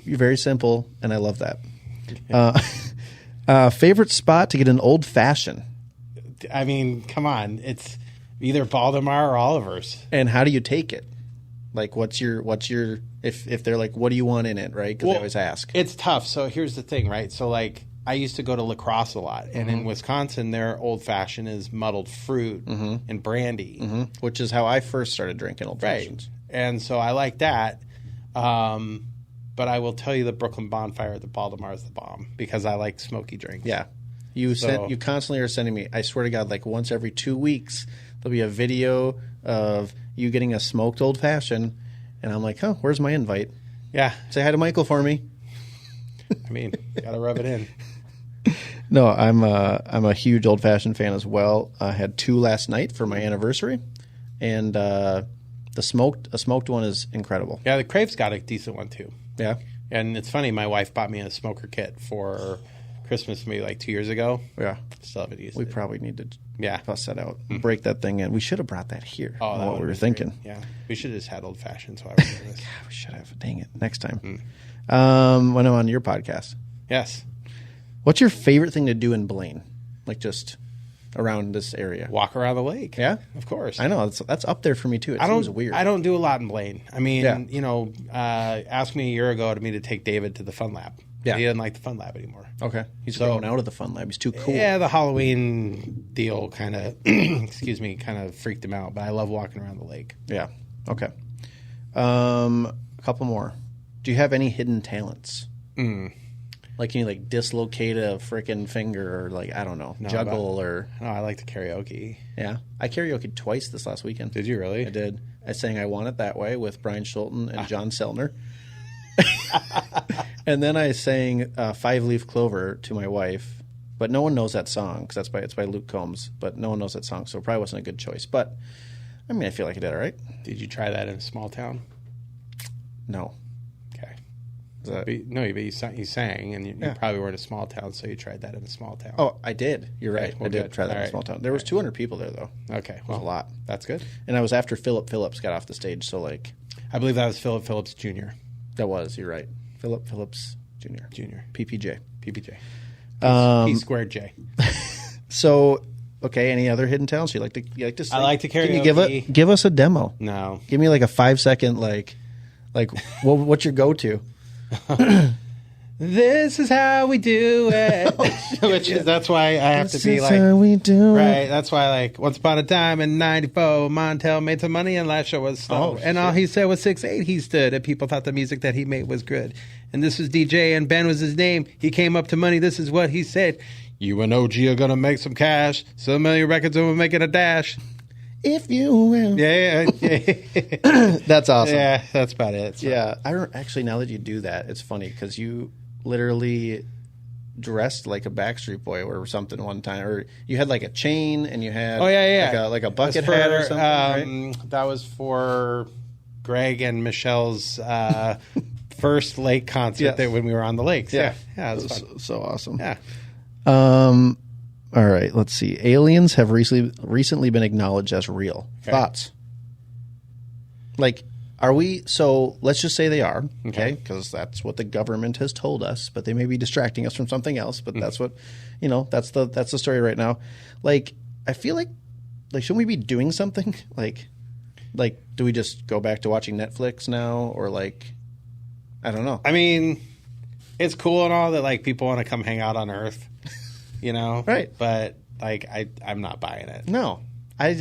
You're very simple, and I love that. Favorite spot to get an old fashioned? I mean, come on. It's either Baldemar or Oliver's. And how do you take it? What's your if they're like, what do you want in it, right? Because they always ask. It's tough. So here's the thing, right? So I used to go to La Crosse a lot, and in Wisconsin, their old fashioned is muddled fruit and brandy, Which is how I first started drinking old fashions. And so I like that. But I will tell you, the Brooklyn Bonfire at the Baldemar is the bomb because I like smoky drinks. Yeah. You constantly are sending me, I swear to God, once every 2 weeks, there'll be a video of you getting a smoked old fashioned. And I'm like, oh, where's my invite? Yeah. Say hi to Michael for me. I mean, gotta rub it in. No, I'm a huge old fashioned fan as well. I had 2 last night for my anniversary. And A smoked one is incredible. Yeah, the Crave's got a decent one too. Yeah. And it's funny, my wife bought me a smoker kit for Christmas maybe like 2 years ago. Yeah. Still haven't used We it. probably need to Yeah. bust that out, break that thing in. We should have brought that here. Oh, that what we were would've been thinking. great. Yeah. We should have just had old fashions while we were doing this. God, we should have. Dang it. Next time. When I'm on your podcast. Yes. What's your favorite thing to do in Blaine? Like just around this area? Walk around the lake. Yeah? Of course. I know. That's up there for me, too. It seems weird. I don't do a lot in Blaine. I mean, Yeah. ask me a year ago to take David to the Fun Lab. Yeah. He didn't like the Fun Lab anymore. Okay. He's going out of the Fun Lab. He's too cool. Yeah, the Halloween deal kind of, kind of freaked him out. But I love walking around the lake. Yeah. Okay. A couple more. Do you have any hidden talents? Like, can you, dislocate a freaking finger or, I don't know, juggle or... No, I like the karaoke. Yeah. I karaoke twice this last weekend. Did you really? I did. I sang I Want It That Way with Brian Schulten and John Seltner. And then I sang Five Leaf Clover to my wife. But no one knows that song because it's by Luke Combs. But no one knows that song, so it probably wasn't a good choice. But, I mean, I feel like I did all right. Did you try that in a small town? No. Okay. But you sang, and you probably were in a small town, so you tried that in a small town. Oh, I did. You're right. Okay, well, I did good. try that All in a small town. There was 200 people there, though. Okay. It was a lot. That's good. And I was after Philip Phillips got off the stage, so, I believe that was Philip Phillips Jr. That was, you're right. Philip Phillips Jr. PPJ. P squared J. So, okay, any other hidden talents you like to sing? I like to karaoke. Can you give us a demo? No. Give me a 5-second what's your go-to? This is how we do it. That's why I have to be This is how we do right. it. That's why once upon a time in '94, Montel made some money and last show was slow. And all he said was 6'8" he stood, and people thought the music that he made was good. And this was DJ, and Ben was his name. He came up to money. This is what he said: "You and OG are gonna make some cash. Some million records and we're making a dash." If you will. Yeah. That's awesome. Yeah, that's about it. Yeah, actually, now that you do that, it's funny because you literally dressed like a Backstreet Boy or something one time, or you had a chain and you had like a bucket hat or something. Right? That was for Greg and Michelle's first lake concert when we were on the lakes. Yeah, it was fun. So awesome. Yeah. All right, let's see. Aliens have recently been acknowledged as real. Okay. Thoughts? Are we? So let's just say they are, okay? Because that's what the government has told us, but they may be distracting us from something else. But that's what, that's the story right now. I feel like shouldn't we be doing something? Do we just go back to watching Netflix now, or I don't know. I mean, it's cool and all that people want to come hang out on Earth. Right. But I'm not buying it. No, I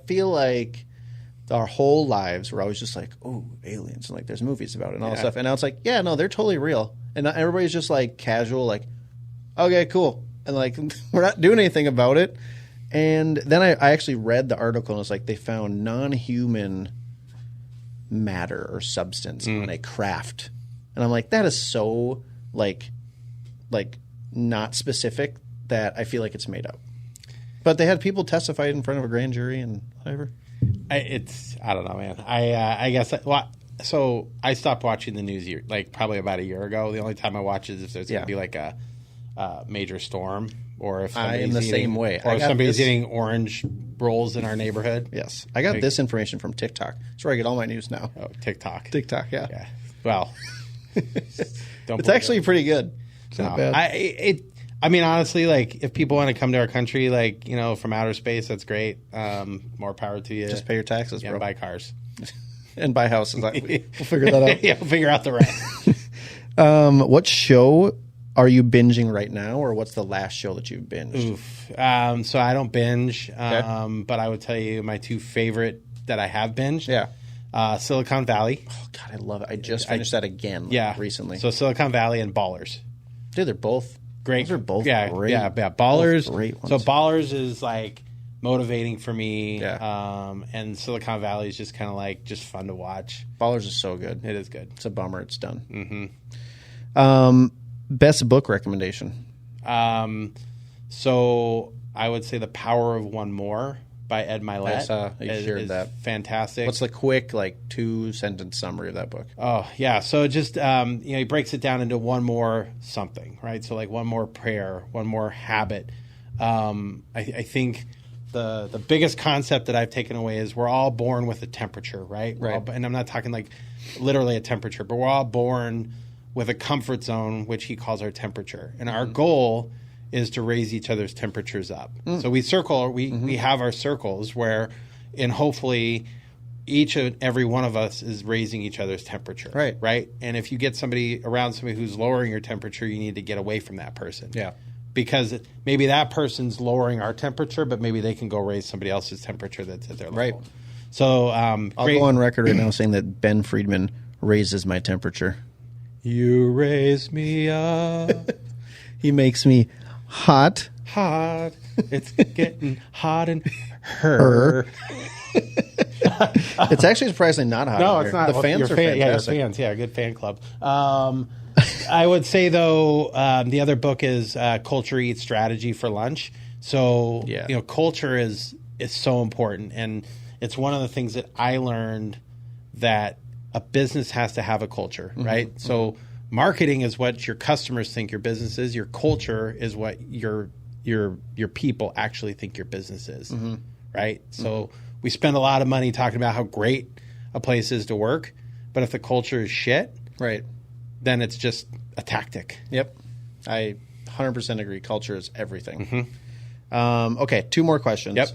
feel like our whole lives we're always just oh, aliens, and there's movies about it and all that stuff. And now it's no, they're totally real. And everybody's just casual, okay, cool. And we're not doing anything about it. And then I actually read the article and it's they found non-human matter or substance on a craft. And I'm that is so not specific that I feel it's made up. But they had people testify in front of a grand jury and whatever. I don't know, man. I guess so I stopped watching the news probably about a year ago. The only time I watch is if there's going to be a major storm, or if I am the same way. Or if somebody's eating orange rolls in our neighborhood. Yes, I got this information from TikTok. That's where I get all my news now. Oh, TikTok, yeah. Well, it's actually pretty good. It's not bad. I mean, honestly, if people want to come to our country, from outer space, that's great. More power to you. Just pay your taxes, bro. And buy cars. And buy houses. We'll figure that out. Yeah, we'll figure out the rest. What show are you binging right now, or what's the last show that you've binged? Oof. So I don't binge, but I would tell you my two favorite that I have binged. Yeah. Silicon Valley. Oh, God, I love it. I just finished that again recently. So Silicon Valley and Ballers. Dude, they're both great. Those are both great. Yeah. Ballers. Great ones. So Ballers is motivating for me. Yeah. And Silicon Valley is just kind of just fun to watch. Ballers is so good. It is good. It's a bummer it's done. Mm-hmm. Best book recommendation? So I would say The Power of One More by Ed Milet. I saw you shared that. Fantastic. What's the quick, like, 2-sentence summary of that book? Oh, yeah. So just, he breaks it down into one more something, right? So like one more prayer, one more habit. I think the biggest concept that I've taken away is we're all born with a temperature, right? And I'm not talking like literally a temperature, but we're all born with a comfort zone, which he calls our temperature. And our goal is to raise each other's temperatures up. So we have our circles where, and hopefully each and every one of us is raising each other's temperature. Right. And if you get around somebody who's lowering your temperature, you need to get away from that person. Yeah. Because maybe that person's lowering our temperature, but maybe they can go raise somebody else's temperature that's at their level. Right. So I'll go on record right now saying that Ben Freedman raises my temperature. You raise me up. He makes me hot. It's getting hot in her. It's actually surprisingly not hot. No, it's not. The fans are fantastic. Yeah, your fans. Yeah, good fan club. I would say, though, the other book is Culture Eats Strategy for Lunch. So, culture is so important. And it's one of the things that I learned, that a business has to have a culture, right? So marketing is what your customers think your business is. Your culture is what your people actually think your business is, right? So we spend a lot of money talking about how great a place is to work, but if the culture is shit, right, then it's just a tactic. Yep. I 100% agree. Culture is everything. Okay, 2 more questions. Yep.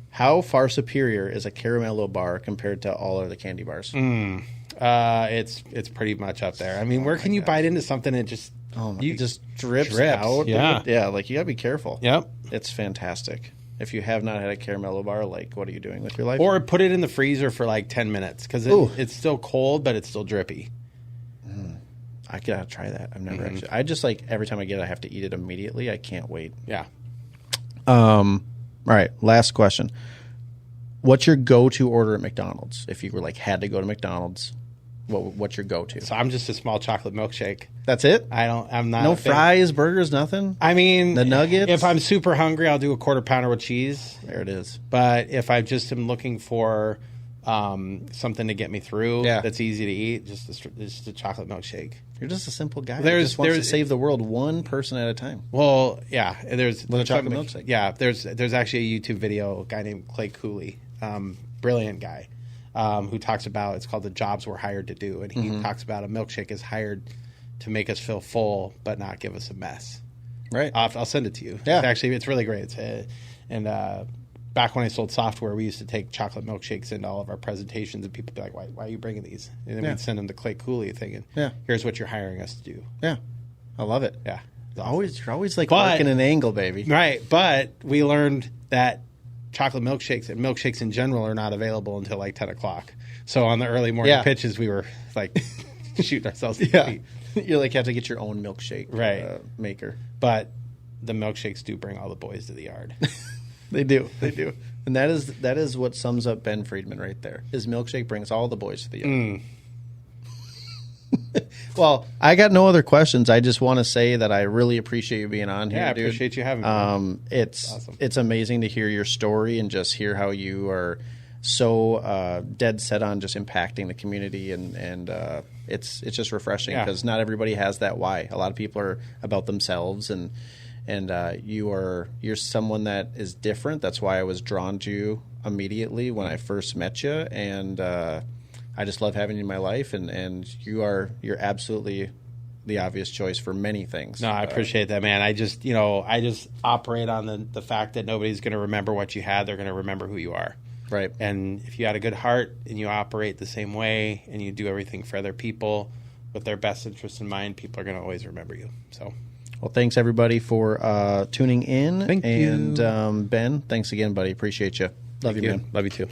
How far superior is a Caramello bar compared to all other candy bars? It's pretty much up there. I mean, where can you bite into something and just it just drips out? Yeah, like you gotta be careful. Yep. It's fantastic. If you have not had a Caramello bar, like, what are you doing with your life? Or put it in the freezer for like 10 minutes because it's still cold, but it's still drippy. I gotta try that. I've never actually. I just, like, every time I get it, I have to eat it immediately. I can't wait. Yeah. All right. Last question. What's your go-to order at McDonald's? If you were like had to go to McDonald's, what's your go-to? So I'm just a small chocolate milkshake. That's it? I'm not. No fries, burgers, nothing? I mean, the nuggets? If I'm super hungry, I'll do a quarter pounder with cheese. There it is. But if I just am looking for something to get me through that's easy to eat, just a chocolate milkshake. You're just a simple guy who just wants to save the world one person at a time. Well, yeah. There's with a chocolate milkshake. Yeah, there's actually a YouTube video, a guy named Clay Cooley, brilliant guy, who talks about, it's called The Jobs We're Hired to Do, and he talks about a milkshake is hired to make us feel full but not give us a mess. Right. I'll send it to you. Yeah. It's really great. Back when I sold software, we used to take chocolate milkshakes into all of our presentations, and people would be like, why are you bringing these? And then we'd send them the Clay Cooley thing, and here's what you're hiring us to do. Yeah. I love it. Yeah. You're always like working an angle, baby. Right. But we learned that chocolate milkshakes and milkshakes in general are not available until like 10 o'clock. So on the early morning pitches, we were like shooting ourselves in the feet. You like have to get your own milkshake maker. But the milkshakes do bring all the boys to the yard. They do. And that is what sums up Ben Freedman right there. His milkshake brings all the boys to the yard. Well, I got no other questions. I just want to say that I really appreciate you being on here, dude. I appreciate you having me. It's awesome. It's amazing to hear your story and just hear how you are so dead set on just impacting the community, and it's just refreshing because not everybody has that why. A lot of people are about themselves, and you're someone that is different. That's why I was drawn to you immediately when I first met you, and I just love having you in my life, and you're absolutely the obvious choice for many things. No, I appreciate that, man. I just operate on the fact that nobody's going to remember what you had. They're going to remember who you are. Right. And if you had a good heart and you operate the same way and you do everything for other people with their best interests in mind, people are going to always remember you. So, well, thanks everybody for tuning in. Thank you. And Ben, thanks again, buddy. Appreciate you. Love you, man. Love you too.